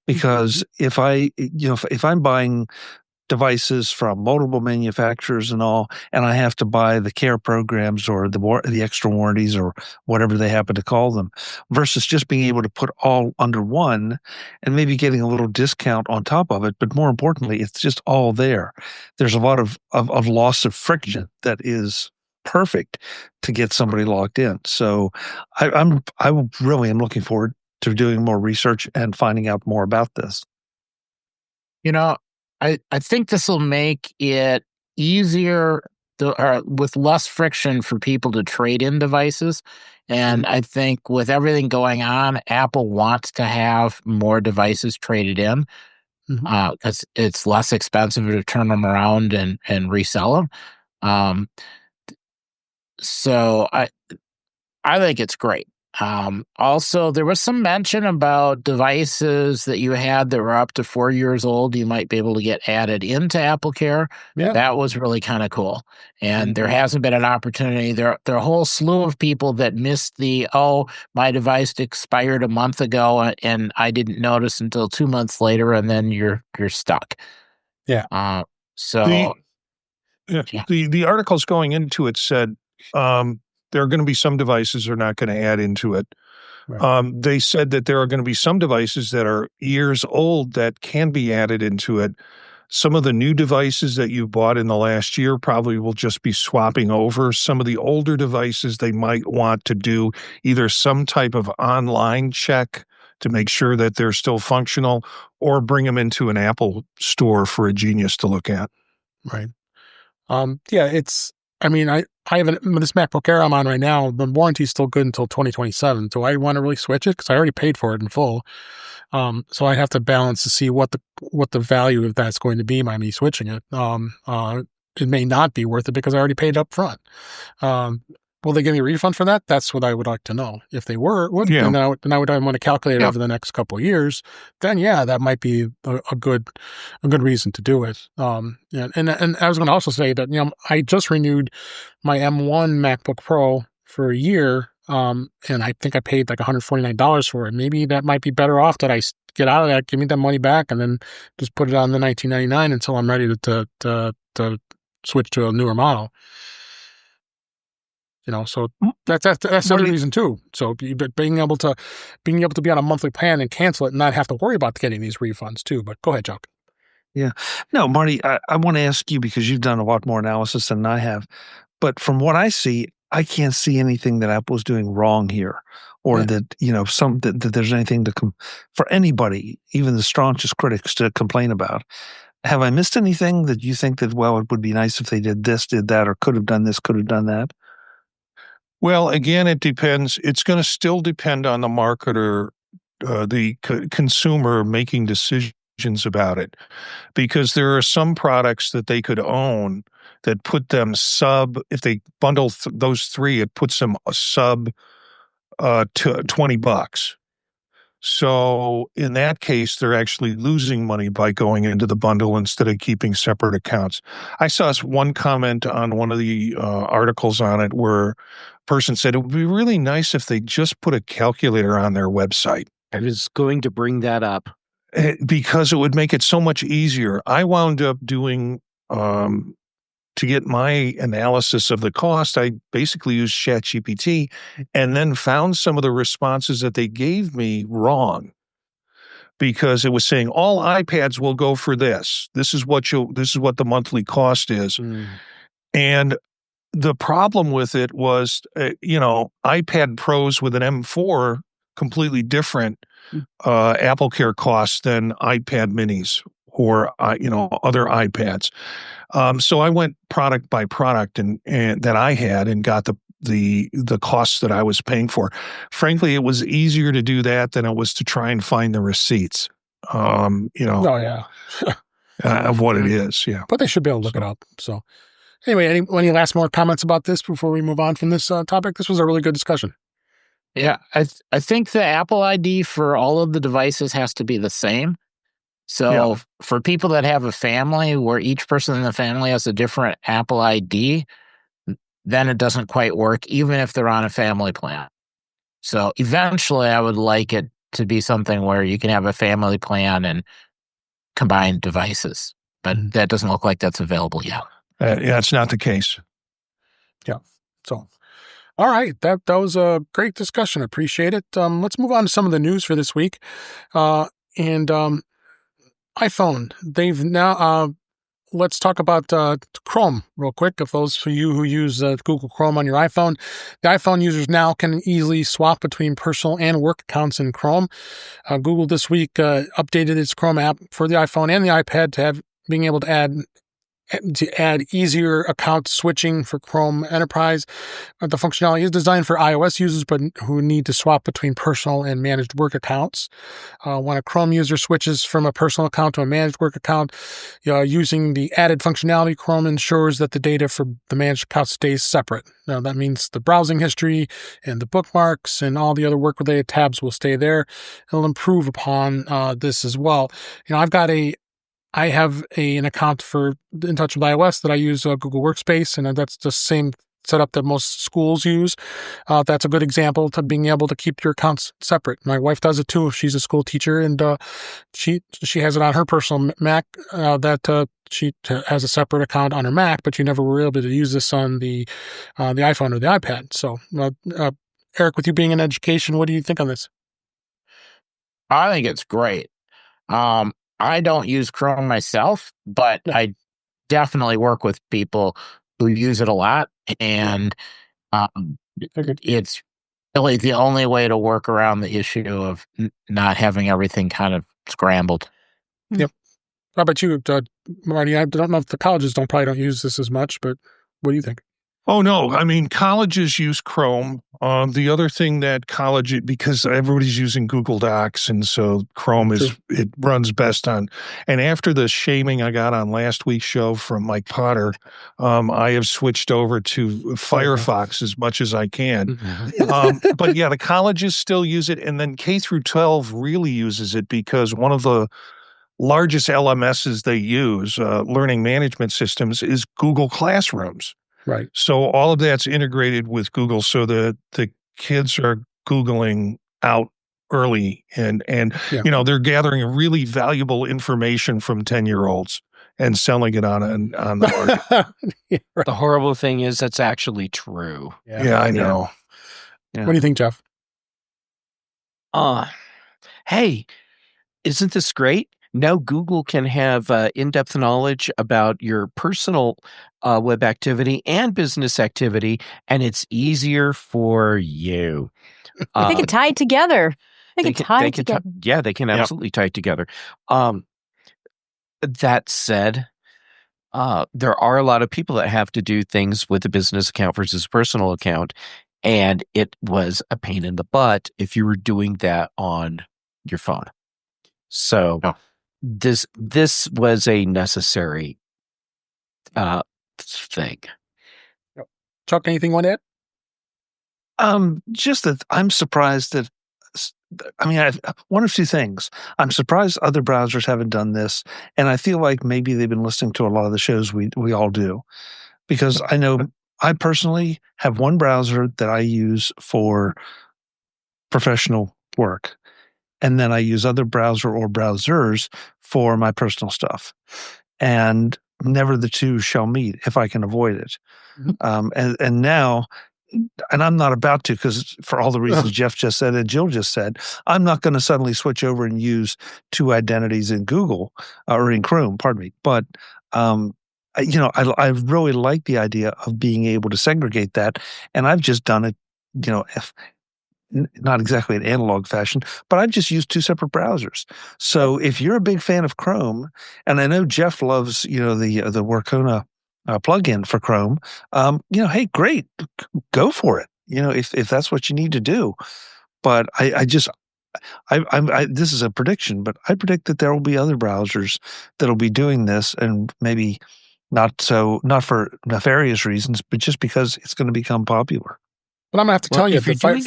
[SPEAKER 6] because if I'm buying devices from multiple manufacturers and all, and I have to buy the care programs or the extra warranties or whatever they happen to call them, versus just being able to put all under one and maybe getting a little discount on top of it. But more importantly, it's just all there. There's a lot of loss of friction that is perfect to get somebody logged in. So I really am looking forward to doing more research and finding out more about this.
[SPEAKER 5] I think this will make it easier with less friction for people to trade in devices. And I think with everything going on, Apple wants to have more devices traded in because it's less expensive to turn them around and resell them. So I think it's great. Also, there was some mention about devices that you had that were up to 4 years old. You might be able to get added into AppleCare. Yeah. That was really kind of cool. And there hasn't been an opportunity. There are a whole slew of people that missed my device expired a month ago and I didn't notice until 2 months later, and then you're stuck.
[SPEAKER 1] Yeah.
[SPEAKER 4] The articles going into it said, there are going to be some devices that are not going to add into it.
[SPEAKER 1] Right.
[SPEAKER 4] They said that there are going to be some devices that are years old that can be added into it. Some of the new devices that you bought in the last year probably will just be swapping over. Some of the older devices, they might want to do either some type of online check to make sure that they're still functional, or bring them into an Apple store for a genius to look at.
[SPEAKER 1] Right. Yeah, I have this MacBook Air I'm on right now. The warranty is still good until 2027. So I want to really switch it because I already paid for it in full. So I have to balance to see what the value of that's going to be by me switching it. It may not be worth it because I already paid up front. Will they give me a refund for that? That's what I would like to know. If they would,
[SPEAKER 4] Yeah.
[SPEAKER 1] then I would want to calculate it over the next couple of years. Then, that might be a good reason to do it. And I was going to also say that I just renewed my M1 MacBook Pro for a year, and I think I paid like $149 for it. Maybe that might be better off that I get out of that, give me that money back, and then just put it on the $19.99 until I'm ready to switch to a newer model. So that's the reason too. So being able to be on a monthly plan and cancel it and not have to worry about getting these refunds too. But go ahead, Chuck.
[SPEAKER 6] Yeah. No, Marty, I want to ask you, because you've done a lot more analysis than I have. But from what I see, I can't see anything that Apple's doing wrong here, or that that there's anything for anybody, even the staunchest critics, to complain about. Have I missed anything that you think that, well, it would be nice if they did this, did that, or could have done this, could have done that?
[SPEAKER 4] Well, again, it depends. It's going to still depend on the marketer, the consumer making decisions about it, because there are some products that they could own that put them if they bundle those three, it puts them a sub to $20. So in that case, they're actually losing money by going into the bundle instead of keeping separate accounts. I saw one comment on one of the articles on it where a person said it would be really nice if they just put a calculator on their website.
[SPEAKER 2] I was going to bring that up.
[SPEAKER 4] Because it would make it so much easier. I wound up doing, to get my analysis of the cost, I basically used ChatGPT and then found some of the responses that they gave me wrong, because it was saying all iPads will go for this. This is what the monthly cost is. And the problem with it was, iPad Pros with an M4, completely different AppleCare costs than iPad minis or other iPads. So I went product by product and that I had and got the costs that I was paying for. Frankly, it was easier to do that than it was to try and find the receipts. Of what it is. Yeah,
[SPEAKER 1] but they should be able to look it up. So anyway, any last more comments about this before we move on from this topic? This was a really good discussion.
[SPEAKER 5] Yeah, I think the Apple ID for all of the devices has to be the same. So for people that have a family where each person in the family has a different Apple ID, then it doesn't quite work, even if they're on a family plan. So eventually I would like it to be something where you can have a family plan and combine devices. But that doesn't look like that's available yet.
[SPEAKER 4] It's not the case.
[SPEAKER 1] Yeah. So, all right. That was a great discussion. Appreciate it. Let's move on to some of the news for this week. iPhone. They've now, let's talk about Chrome real quick. If those of you who use Google Chrome on your iPhone, the iPhone users now can easily swap between personal and work accounts in Chrome. Google this week updated its Chrome app for the iPhone and the iPad to being able to add easier account switching for Chrome Enterprise. The functionality is designed for iOS users, but who need to swap between personal and managed work accounts. When a Chrome user switches from a personal account to a managed work account, using the added functionality, Chrome ensures that the data for the managed account stays separate. Now, that means the browsing history and the bookmarks and all the other work-related tabs will stay there. It'll improve upon this as well. I have an account for In Touch with iOS that I use Google Workspace, and that's the same setup that most schools use. That's a good example to being able to keep your accounts separate. My wife does it too. She's a school teacher, and she has it on her personal Mac that she has a separate account on her Mac, but you never were able to use this on the iPhone or the iPad. So Eric, with you being in education, what do you think on this?
[SPEAKER 5] I think it's great. I don't use Chrome myself, but I definitely work with people who use it a lot, and it's really the only way to work around the issue of not having everything kind of scrambled.
[SPEAKER 1] Yep. How about you, Marty? I don't know if the colleges probably don't use this as much, but what do you think?
[SPEAKER 4] Oh, no. I mean, colleges use Chrome. The other thing that because everybody's using Google Docs, and so Chrome it runs best on. And after the shaming I got on last week's show from Mike Potter, I have switched over to Firefox as much as I can. But yeah, the colleges still use it, and then K through 12 really uses it because one of the largest LMSs they use, learning management systems, is Google Classrooms.
[SPEAKER 1] Right.
[SPEAKER 4] So all of that's integrated with Google, so the kids are Googling out early, and they're gathering really valuable information from 10-year-olds and selling it on the market.
[SPEAKER 2] The horrible thing is that's actually true.
[SPEAKER 4] Yeah, I know.
[SPEAKER 1] Yeah. What do you think, Jeff?
[SPEAKER 2] Hey, isn't this great? Now Google can have in-depth knowledge about your personal web activity and business activity, and it's easier for you.
[SPEAKER 3] They can tie it together. They can tie it together.
[SPEAKER 2] Yeah, they can absolutely tie it together. That said, there are a lot of people that have to do things with a business account versus a personal account, and it was a pain in the butt if you were doing that on your phone. So this was a necessary thing.
[SPEAKER 1] Chuck, anything on it?
[SPEAKER 6] Just that I'm surprised that. I mean, one of two things. I'm surprised other browsers haven't done this, and I feel like maybe they've been listening to a lot of the shows we all do, because I know I personally have one browser that I use for professional work, and then I use other browser or browsers for my personal stuff, and never the two shall meet if I can avoid it. And now, and I'm not about to, because for all the reasons Jeff just said and Jill just said, I'm not going to suddenly switch over and use two identities in Google or in Chrome, pardon me. But I really like the idea of being able to segregate that, and I've just done it, not exactly in analog fashion, but I've just used two separate browsers. So if you're a big fan of Chrome, and I know Jeff loves, the Workona plugin for Chrome, hey, great, go for it. If that's what you need to do. But this is a prediction, but I predict that there will be other browsers that'll be doing this, and maybe not for nefarious reasons, but just because it's going to become popular.
[SPEAKER 1] But I'm going to have to tell you,
[SPEAKER 2] if you're doing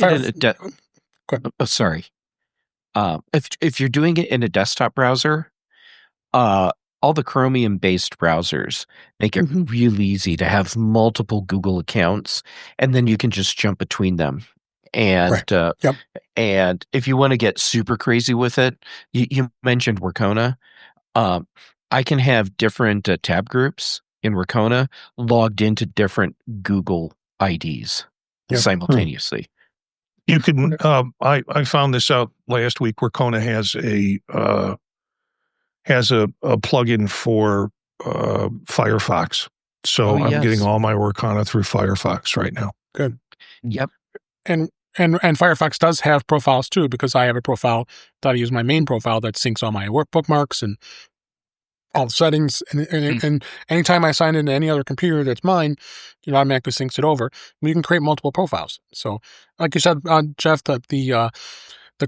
[SPEAKER 2] if you're doing it in a desktop browser, all the Chromium-based browsers make it real easy to have multiple Google accounts, and then you can just jump between them. And and if you want to get super crazy with it, you mentioned Workona. I can have different tab groups in Workona logged into different Google IDs simultaneously.
[SPEAKER 4] You can. I found this out last week. Workona has a plugin for Firefox. So I'm getting all my Workona through Firefox right now.
[SPEAKER 1] Good.
[SPEAKER 2] Yep.
[SPEAKER 1] And Firefox does have profiles too, because I have a profile that I use, my main profile, that syncs all my work bookmarks and all the settings. And anytime I sign into any other computer that's mine, it automatically syncs it over. You can create multiple profiles. So, like you said, Jeff, the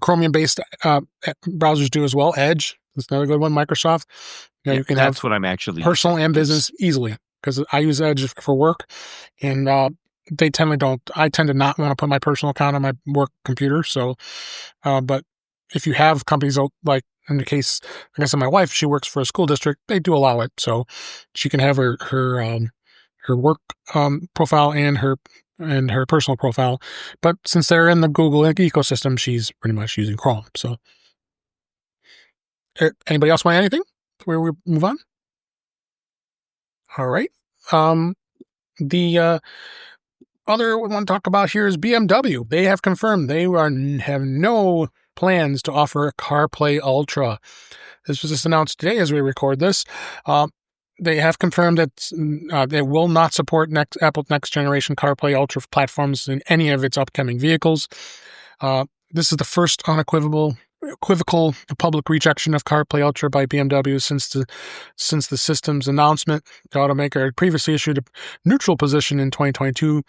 [SPEAKER 1] Chromium-based browsers do as well. Edge, that's another good one. Microsoft. You can
[SPEAKER 2] that's
[SPEAKER 1] have
[SPEAKER 2] what I'm actually
[SPEAKER 1] personal and business easily, because I use Edge for work, and they don't. I tend to not want to put my personal account on my work computer. So, but if you have companies like, in the case, like I said, my wife, she works for a school district, they do allow it, so she can have her work profile and her personal profile. But since they're in the Google ecosystem, she's pretty much using Chrome. So, anybody else want anything before we move on? All right. other we want to talk about here is BMW. They have confirmed they have no plans to offer CarPlay Ultra. This was just announced today as we record this. They have confirmed that they will not support Apple's next generation CarPlay Ultra platforms in any of its upcoming vehicles. This is the first unequivocal public rejection of CarPlay Ultra by BMW since the system's announcement. The automaker had previously issued a neutral position in 2022,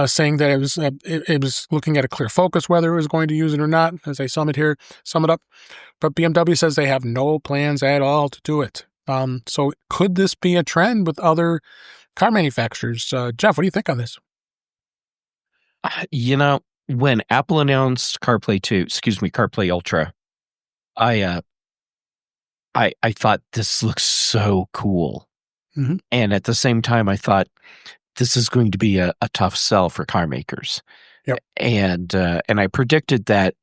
[SPEAKER 1] saying that it was looking at a clear focus whether it was going to use it or not. As I sum it up, but BMW says they have no plans at all to do it. So could this be a trend with other car manufacturers? Jeff, what do you think on this?
[SPEAKER 2] When Apple announced CarPlay Ultra, I thought this looks so cool.
[SPEAKER 1] Mm-hmm.
[SPEAKER 2] And at the same time, I thought this is going to be a tough sell for car makers.
[SPEAKER 1] Yep.
[SPEAKER 2] And I predicted that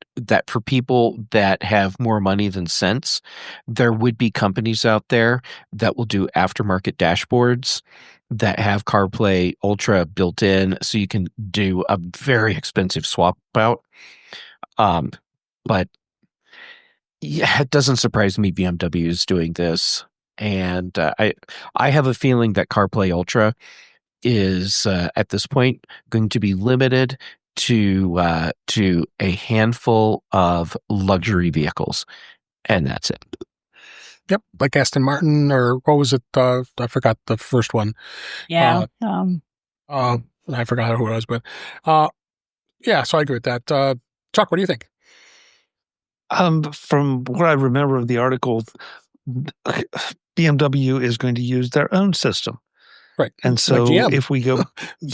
[SPEAKER 2] for people that have more money than sense, there would be companies out there that will do aftermarket dashboards that have CarPlay Ultra built in, so you can do a very expensive swap out. But yeah, it doesn't surprise me BMW is doing this, and I have a feeling that CarPlay Ultra is at this point going to be limited to a handful of luxury vehicles, and that's it.
[SPEAKER 1] Yep, like Aston Martin, or what was it? I forgot the first one.
[SPEAKER 3] Yeah.
[SPEAKER 1] I forgot who it was, but yeah. So I agree with that. Chuck, what do you think?
[SPEAKER 6] From what I remember of the article, BMW is going to use their own system.
[SPEAKER 1] Right.
[SPEAKER 6] And so
[SPEAKER 1] like
[SPEAKER 6] if we go,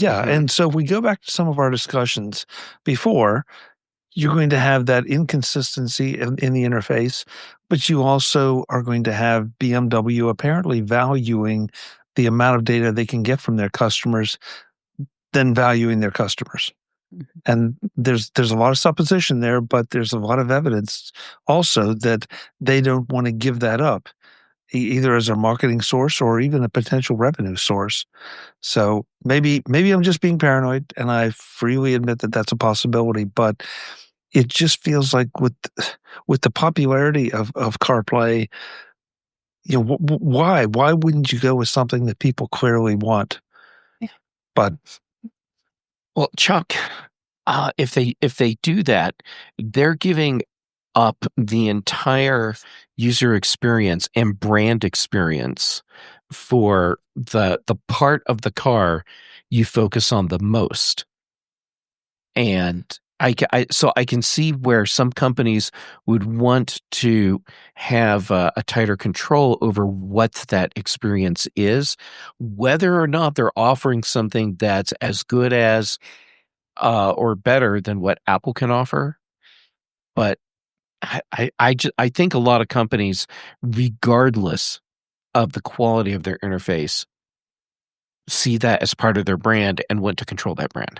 [SPEAKER 6] and so if we go back to some of our discussions before, you're going to have that inconsistency in the interface, but you also are going to have BMW apparently valuing the amount of data they can get from their customers, then valuing their customers. And there's a lot of supposition there, but there's a lot of evidence also that they don't want to give that up, either as a marketing source or even a potential revenue source. So maybe I'm just being paranoid, and I freely admit that that's a possibility, but it just feels like with the popularity of CarPlay, why wouldn't you go with something that people clearly want?
[SPEAKER 3] Yeah.
[SPEAKER 6] But
[SPEAKER 2] well, Chuck, if they do that, they're giving up the entire user experience and brand experience for the part of the car you focus on the most. And I can see where some companies would want to have a tighter control over what that experience is, whether or not they're offering something that's as good as or better than what Apple can offer. But I think a lot of companies, regardless of the quality of their interface, see that as part of their brand and want to control that brand.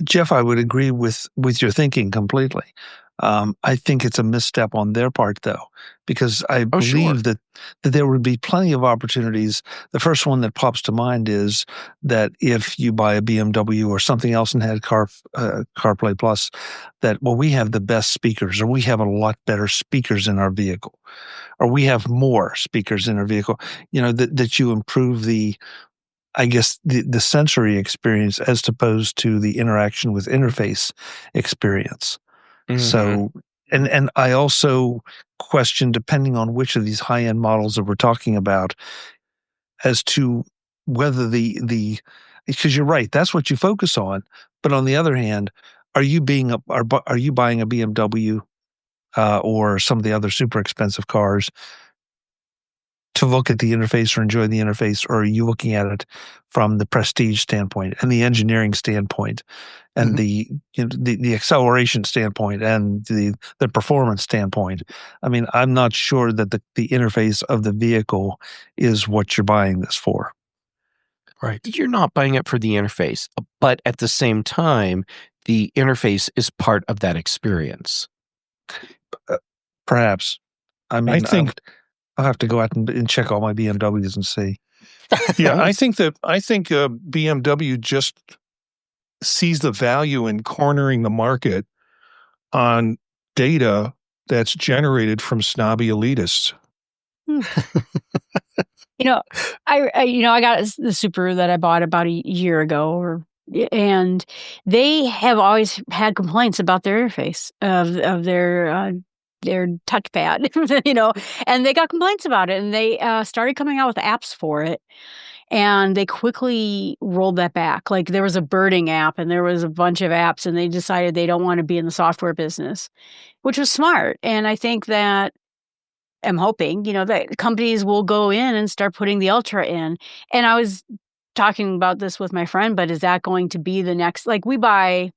[SPEAKER 6] Jeff, I would agree with your thinking completely. I think it's a misstep on their part, though, because I believe that there would be plenty of opportunities. The first one that pops to mind is that if you buy a BMW or something else and had CarPlay Plus, that, well, we have the best speakers, or we have a lot better speakers in our vehicle, or we have more speakers in our vehicle, that you improve the sensory experience as opposed to the interaction with interface experience. Mm-hmm. So, and I also question, depending on which of these high-end models that we're talking about, as to whether because you're right, that's what you focus on. But on the other hand, are you buying a BMW or some of the other super expensive cars to look at the interface or enjoy the interface, or are you looking at it from the prestige standpoint and the engineering standpoint and the acceleration standpoint and the performance standpoint? I mean, I'm not sure that the interface of the vehicle is what you're buying this for.
[SPEAKER 2] Right. You're not buying it for the interface, but at the same time, the interface is part of that experience.
[SPEAKER 6] Perhaps. I mean, I think I'll have to go out and check all my BMWs and see.
[SPEAKER 4] Yeah, I think BMW just sees the value in cornering the market on data that's generated from snobby elitists.
[SPEAKER 3] I got the Super that I bought about a year ago, and they have always had complaints about their interface of their touchpad, and they got complaints about it, and they started coming out with apps for it. And they quickly rolled that back. Like there was a birding app and there was a bunch of apps, and they decided they don't want to be in the software business, which was smart. And I think that I'm hoping, that companies will go in and start putting the Ultra in. And I was talking about this with my friend, but is that going to be the next, like we buy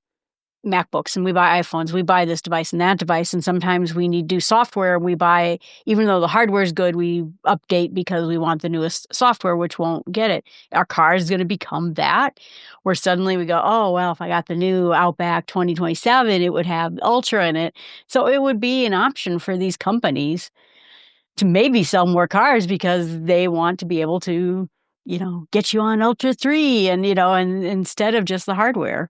[SPEAKER 3] MacBooks and we buy iPhones, we buy this device and that device. And sometimes we need to do software. We buy, even though the hardware is good, we update because we want the newest software, which won't get it. Our car is going to become that, where suddenly we go, oh, well, if I got the new Outback 2027, it would have Ultra in it. So it would be an option for these companies to maybe sell more cars because they want to be able to, get you on Ultra 3 and instead of just the hardware.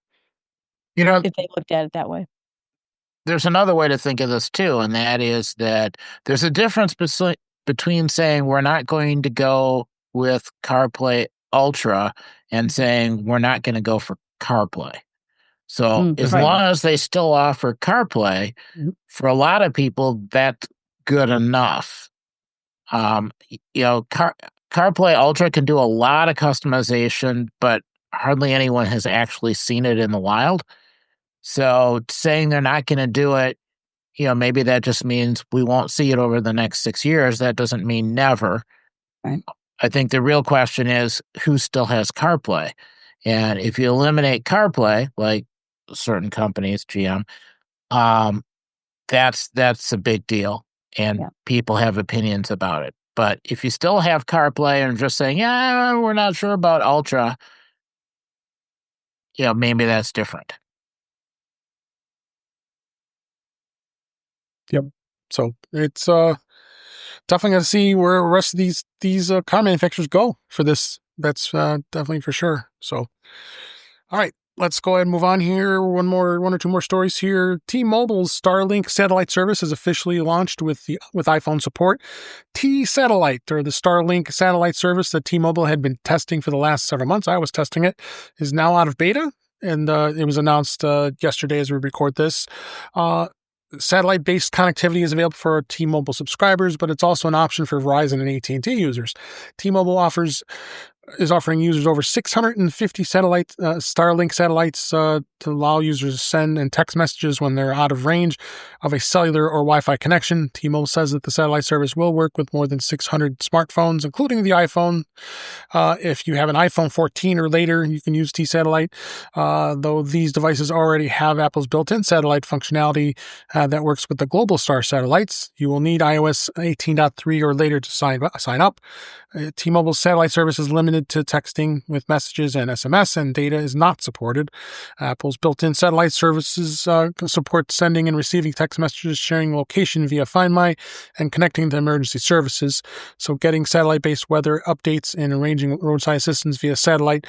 [SPEAKER 3] If they looked at it that way.
[SPEAKER 5] There's another way to think of this too, and that is that there's a difference between saying we're not going to go with CarPlay Ultra and saying we're not going to go for CarPlay. So as long as they still offer CarPlay, for a lot of people, that's good enough. CarPlay Ultra can do a lot of customization, but hardly anyone has actually seen it in the wild. So saying they're not going to do it, maybe that just means we won't see it over the next 6 years. That doesn't mean never.
[SPEAKER 3] Right.
[SPEAKER 5] I think the real question is who still has CarPlay? And if you eliminate CarPlay, like certain companies, GM, that's a big deal. And people have opinions about it. But if you still have CarPlay and just saying, yeah, we're not sure about Ultra, maybe that's different.
[SPEAKER 1] Yep. So it's definitely going to see where the rest of these car manufacturers go for this. That's definitely for sure. So, all right, let's go ahead and move on here. One or two more stories here. T-Mobile's Starlink satellite service is officially launched with iPhone support. T-Satellite, or the Starlink satellite service that T-Mobile had been testing for the last several months, I was testing it, is now out of beta, and it was announced yesterday as we record this. Satellite-based connectivity is available for T-Mobile subscribers, but it's also an option for Verizon and AT&T users. T-Mobile is offering users over 650 Starlink satellites to allow users to send and text messages when they're out of range of a cellular or Wi-Fi connection. T-Mobile says that the satellite service will work with more than 600 smartphones, including the iPhone. If you have an iPhone 14 or later, you can use T-Satellite, though these devices already have Apple's built-in satellite functionality that works with the Globalstar satellites. You will need iOS 18.3 or later to sign up. T-Mobile's satellite service is limited to texting with messages and SMS, and data is not supported. Apple's built-in satellite services support sending and receiving text messages, sharing location via Find My, and connecting to emergency services. So getting satellite-based weather updates and arranging roadside assistance via satellite,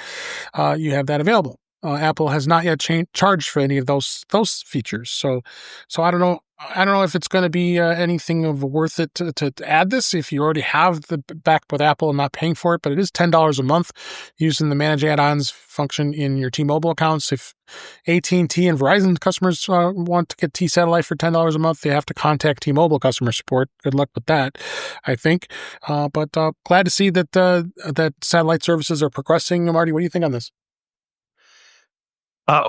[SPEAKER 1] you have that available. Apple has not yet charged for any of those features. So I don't know. I don't know if it's going to be anything of worth it to add this if you already have the back with Apple and not paying for it, but it is $10 a month using the manage add-ons function in your T-Mobile accounts. If AT&T and Verizon customers want to get T-Satellite for $10 a month, they have to contact T-Mobile customer support. Good luck with that, I think. But glad to see that satellite services are progressing. Marty, what do you think on this?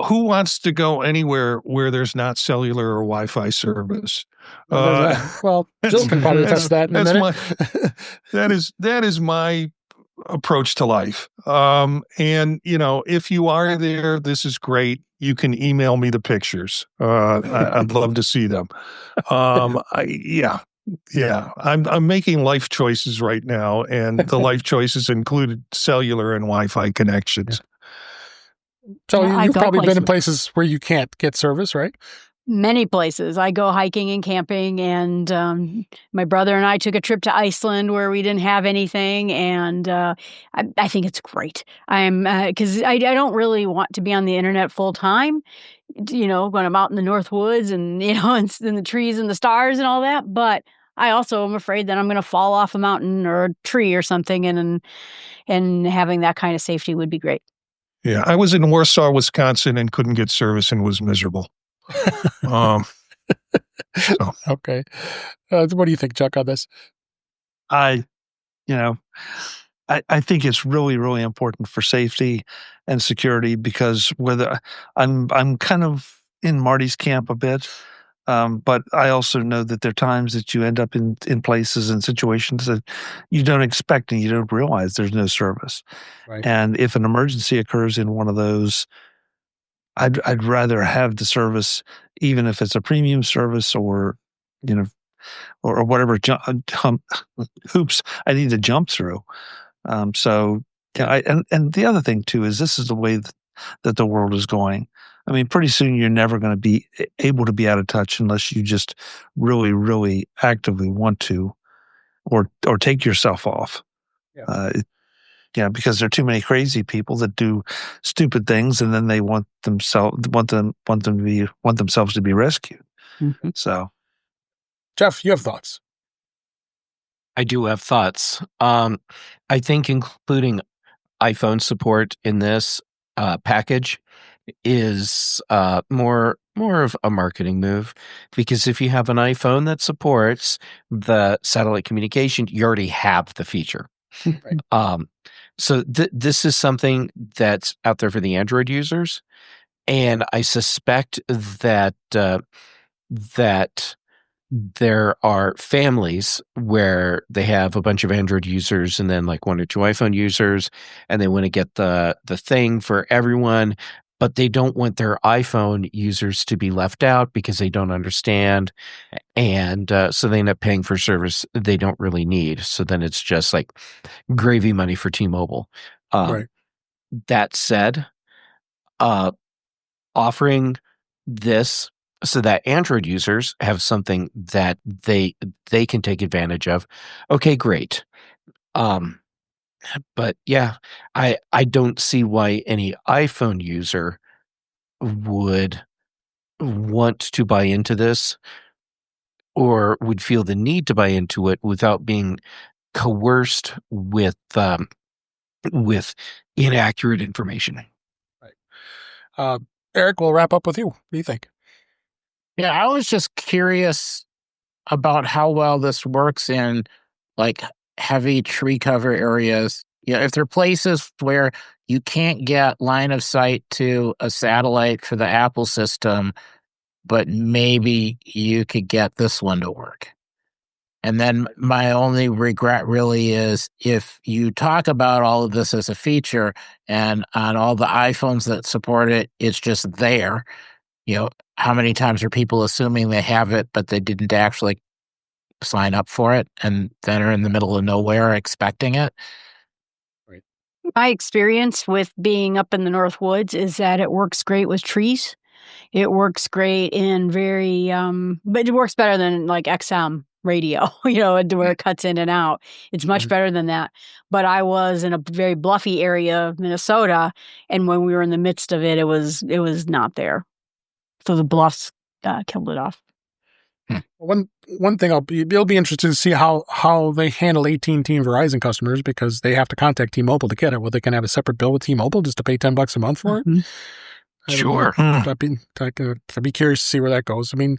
[SPEAKER 4] Who wants to go anywhere where there's not cellular or Wi-Fi service?
[SPEAKER 1] Well, Jill can probably test that in a minute.
[SPEAKER 4] That is my approach to life. And if you are there, this is great. You can email me the pictures. I'd love to see them. I'm making life choices right now, and the life choices included cellular and Wi-Fi connections.
[SPEAKER 1] So you've probably been in places where you can't get service, right?
[SPEAKER 3] Many places. I go hiking and camping, and my brother and I took a trip to Iceland where we didn't have anything, and I think it's great. Because I don't really want to be on the internet full time, when I'm out in the North Woods and, and in the trees and the stars and all that. But I also am afraid that I'm going to fall off a mountain or a tree or something, and having that kind of safety would be great.
[SPEAKER 4] Yeah, I was in Warsaw, Wisconsin, and couldn't get service and was miserable.
[SPEAKER 1] Okay. What do you think, Chuck, on this?
[SPEAKER 6] I think it's really, really important for safety and security, because whether I'm kind of in Marty's camp a bit, but I also know that there are times that you end up in places and situations that you don't expect and you don't realize there's no service.
[SPEAKER 1] Right.
[SPEAKER 6] And if an emergency occurs in one of those, I'd rather have the service, even if it's a premium service or whatever hoops I need to jump through. And the other thing too is this is the way that the world is going. I mean, pretty soon you're never going to be able to be out of touch unless you just really, really actively want to, or take yourself off.
[SPEAKER 1] Yeah.
[SPEAKER 6] Because there are too many crazy people that do stupid things, and then they want themselves to be rescued.
[SPEAKER 1] Mm-hmm.
[SPEAKER 6] So,
[SPEAKER 1] Jeff, you have thoughts?
[SPEAKER 2] I do have thoughts. I think including iPhone support in this package is more of a marketing move, because if you have an iPhone that supports the satellite communication, you already have the feature.
[SPEAKER 1] Right.
[SPEAKER 2] So this is something that's out there for the Android users, and I suspect that that there are families where they have a bunch of Android users and then like one or two iPhone users, and they want to get the thing for everyone, but they don't want their iPhone users to be left out because they don't understand, and so they end up paying for service they don't really need. So then it's just like gravy money for T-Mobile.
[SPEAKER 1] Right.
[SPEAKER 2] That said, offering this so that Android users have something that they can take advantage of, okay, great. But yeah, I don't see why any iPhone user would want to buy into this or would feel the need to buy into it without being coerced with inaccurate information.
[SPEAKER 1] Right. Eric, we'll wrap up with you. What do you think?
[SPEAKER 5] Yeah, I was just curious about how well this works in like heavy tree cover areas. If there are places where you can't get line of sight to a satellite for the Apple system, but maybe you could get this one to work. And then my only regret really is if you talk about all of this as a feature and on all the iPhones that support it, it's just there. How many times are people assuming they have it, but they didn't actually sign up for it and then are in the middle of nowhere expecting it?
[SPEAKER 1] Right.
[SPEAKER 3] My experience with being up in the North Woods is that it works great with trees. It works great in but it works better than like XM radio, where it cuts in and out. It's much better than that. But I was in a very bluffy area of Minnesota, and when we were in the midst of it, it was not there. So the bluffs killed it off.
[SPEAKER 1] One thing it'll be interesting to see how they handle AT&T and Verizon customers, because they have to contact T-Mobile to get it. Well, they can have a separate bill with T-Mobile just to pay $10 a month for it.
[SPEAKER 2] Sure.
[SPEAKER 1] I'd be curious to see where that goes. I mean,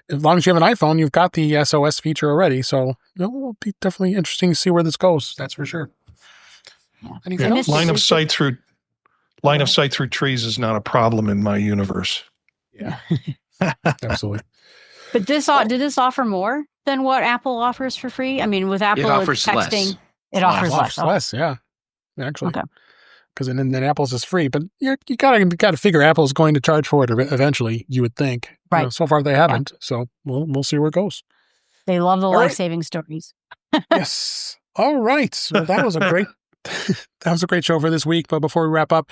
[SPEAKER 1] as long as you have an iPhone, you've got the SOS feature already. So it'll be definitely interesting to see where this goes. That's for sure.
[SPEAKER 4] Line of sight through trees is not a problem in my universe.
[SPEAKER 1] Yeah, absolutely.
[SPEAKER 3] But did this offer more than what Apple offers for free? I mean, with Apple,
[SPEAKER 2] it offers
[SPEAKER 3] it's texting.
[SPEAKER 2] less.
[SPEAKER 3] It offers less.
[SPEAKER 1] Less, yeah, actually.
[SPEAKER 3] Okay.
[SPEAKER 1] Because then Apple's is free, but you gotta figure Apple's going to charge for it eventually. You would think,
[SPEAKER 3] right?
[SPEAKER 1] So far they haven't, so we'll see where it goes.
[SPEAKER 3] They love the life-saving stories.
[SPEAKER 1] Yes. All right. So that was a that was a great show for this week. But before we wrap up,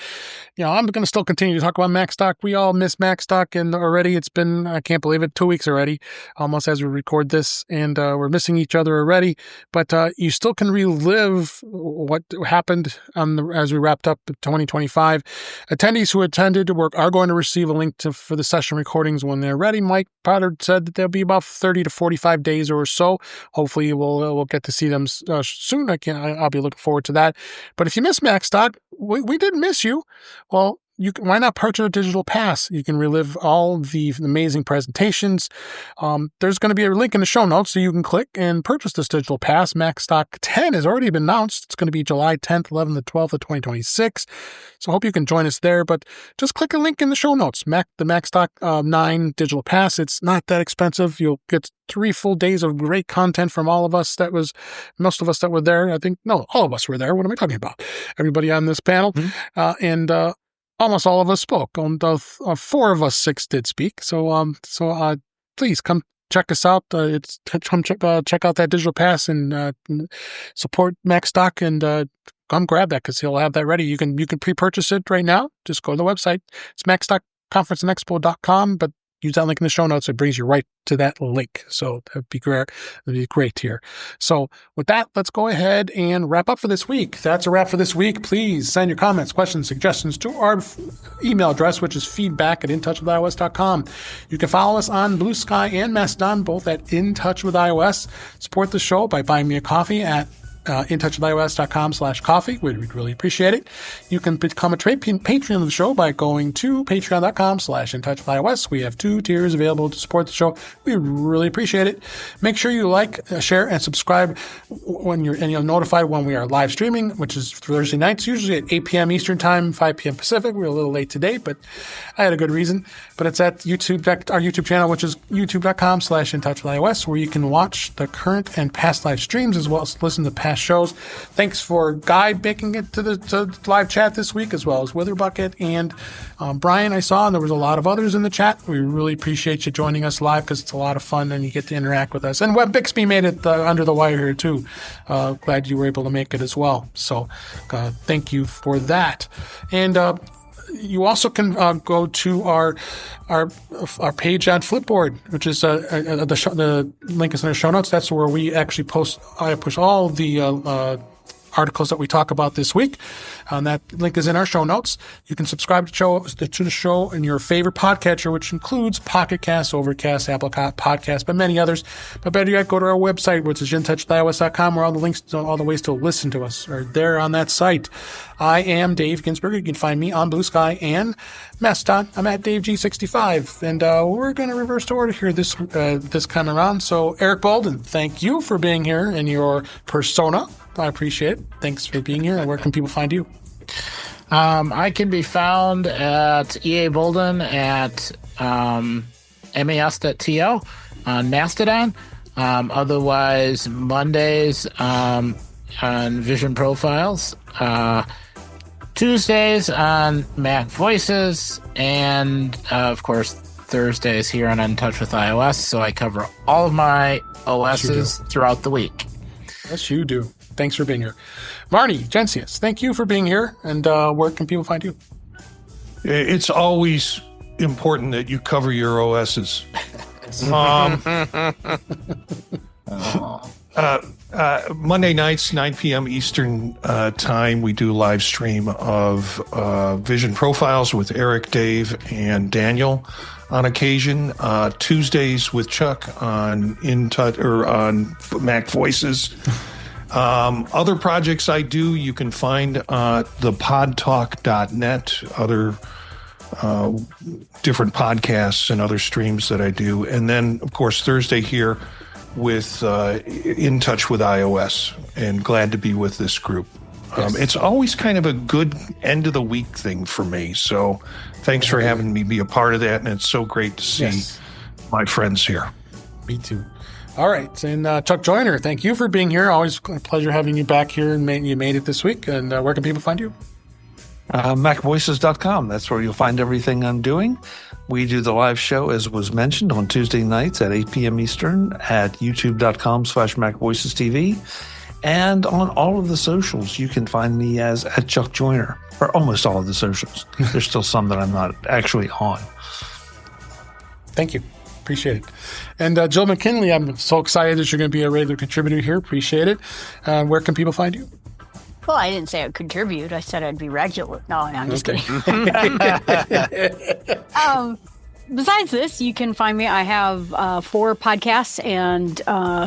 [SPEAKER 1] I'm going to still continue to talk about Macstock. We all miss Macstock, and already it's been, I can't believe it, 2 weeks already, almost as we record this, and we're missing each other already. But you still can relive what happened as we wrapped up 2025. Attendees who attended are going to receive a link for the session recordings when they're ready. Mike Potter said that they'll be about 30 to 45 days or so. Hopefully we'll get to see them soon. I'll be looking forward to that. But if you miss Macstock, we didn't miss you. Well, why not purchase a digital pass? You can relive all the amazing presentations. There's going to be a link in the show notes so you can click and purchase this digital pass. Macstock 10 has already been announced. It's going to be July 10th, 11th, and 12th of 2026. So I hope you can join us there. But just click a link in the show notes. The Macstock 9 digital pass. It's not that expensive. You'll get 3 full days of great content from all of us. Most of us that were there. All of us were there. What am I talking about? Everybody on this panel. And almost all of us spoke. 4 of us 6 did speak. So please come check us out. Come check out that digital pass and support Macstock, and come grab that because he'll have that ready. You can pre-purchase it right now. Just go to the website. It's macstockconferenceandexpo.com, but use that link in the show notes. It brings you right to that link. So that'd be great. That'd be great here. So with that, let's go ahead and wrap up for this week. That's a wrap for this week. Please send your comments, questions, suggestions to our email address, which is feedback@intouchwithios.com. You can follow us on Blue Sky and Mastodon, both at In Touch with iOS. Support the show by buying me a coffee at intouchwithios.com/coffee. We'd really appreciate it. You can become a patron of the show by going to patreon.com/intouchwithios. We have 2 tiers available to support the show. We really appreciate it. Make sure you like, share, and subscribe when you're notified when we are live streaming, which is Thursday nights, usually at 8 p.m. Eastern Time, 5 p.m. Pacific. We're a little late today, but I had a good reason. But it's at our YouTube channel, which is youtube.com/intouchwithios, where you can watch the current and past live streams as well as listen to past shows. Thanks for Guy making it to the live chat this week, as well as Witherbucket and Brian. I saw, and there was a lot of others in the chat. We really appreciate you joining us live because it's a lot of fun and you get to interact with us. And Web Bixby made it under the wire here too. Glad you were able to make it as well. So thank you for that. And you also can go to our page on Flipboard, which is the link is in the show notes. That's where we actually I push all the articles that we talk about this week. That link is in our show notes. You can subscribe to the show in your favorite podcatcher, which includes Pocket Cast, Overcast, Apple Podcasts, but many others. But better yet, go to our website, which is intouchwithios.com, where all the links to all the ways to listen to us are there on that site. I am Dave Ginsberg. You can find me on Blue Sky and Mastodon. I'm at DaveG65, and we're going to reverse the order here this time around. So, Eric Bolden, thank you for being here in your persona. I appreciate it. Thanks for being here. And where can people find you?
[SPEAKER 5] I can be found at EA Bolden at mas.to on Mastodon. Otherwise, Mondays on Vision Profiles. Tuesdays on Mac Voices. And, of course, Thursdays here on In Touch with iOS. So I cover all of my OSs throughout the week.
[SPEAKER 1] Yes, you do. Thanks for being here. Marty Jencius, thank you for being here. And where can people find you?
[SPEAKER 4] It's always important that you cover your OSs. Monday nights, 9 p.m. Eastern time, we do live stream of Vision Profiles with Eric, Dave, and Daniel on occasion. Tuesdays with Chuck on In Touch or on Mac Voices. Other projects I do, you can find thepodtalk.net, other different podcasts and other streams that I do. And then, of course, Thursday here with In Touch with iOS, and glad to be with this group. Yes. It's always kind of a good end of the week thing for me. So thanks for having me be a part of that. And it's so great to see my friends here.
[SPEAKER 1] Me too. All right. And Chuck Joyner, thank you for being here. Always a pleasure having you back here, and you made it this week. And where can people find you?
[SPEAKER 6] MacVoices.com. That's where you'll find everything I'm doing. We do the live show, as was mentioned, on Tuesday nights at 8 p.m. Eastern at youtube.com/MacVoicesTV. And on all of the socials, you can find me as @ChuckJoyner, or almost all of the socials. There's still some that I'm not actually on.
[SPEAKER 1] Thank you. Appreciate it. And Jill McKinley, I'm so excited that you're going to be a regular contributor here. Appreciate it. Where can people find you?
[SPEAKER 3] Well, I didn't say I'd contribute. I said I'd be regular. No, I'm just kidding. Besides this, you can find me. I have 4 podcasts and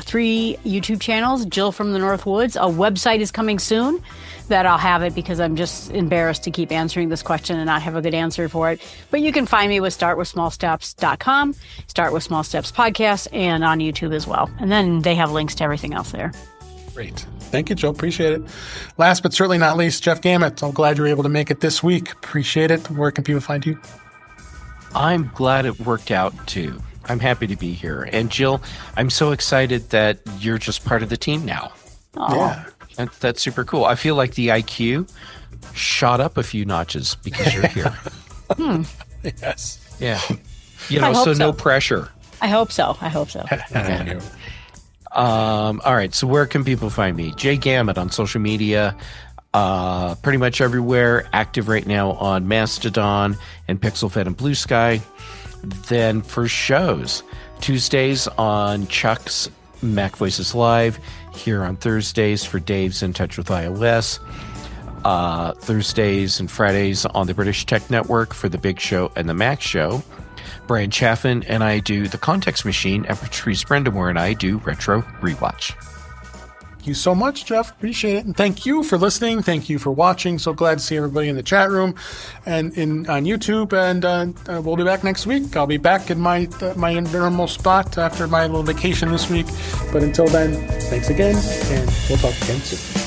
[SPEAKER 3] 3 YouTube channels. Jill from the North Woods. A website is coming soon that I'll have it because I'm just embarrassed to keep answering this question and not have a good answer for it. But you can find me with startwithsmallsteps.com, Start With Small Steps podcast, and on YouTube as well. And then they have links to everything else there.
[SPEAKER 1] Great. Thank you, Joe. Appreciate it. Last but certainly not least, Jeff Gamet. I'm glad you were able to make it this week. Appreciate it. Where can people find you?
[SPEAKER 2] I'm glad it worked out, too. I'm happy to be here. And Jill, I'm so excited that you're just part of the team now.
[SPEAKER 3] Aww.
[SPEAKER 1] Yeah.
[SPEAKER 2] That's super cool. I feel like the IQ shot up a few notches because you're here.
[SPEAKER 1] Yes.
[SPEAKER 2] Yeah. You know, so no pressure.
[SPEAKER 3] I hope so.
[SPEAKER 1] Thank you.
[SPEAKER 2] All right. So where can people find me? Jay Gamet on social media. Pretty much everywhere. Active right now on Mastodon and PixelFed and Blue Sky. Then for shows, Tuesdays on Chuck's Mac Voices Live. Here on Thursdays for Dave's In Touch with iOS. Thursdays and Fridays on the British Tech Network for The Big Show and The Mac Show. Brian Chaffin and I do The Context Machine, and Patrice Brendamore and I do Retro Rewatch.
[SPEAKER 1] Thank you so much, Jeff. Appreciate it. And thank you for listening. Thank you for watching. So glad to see everybody in the chat room and on YouTube. And we'll be back next week. I'll be back in my normal spot after my little vacation this week. But until then, thanks again, and we'll talk again soon.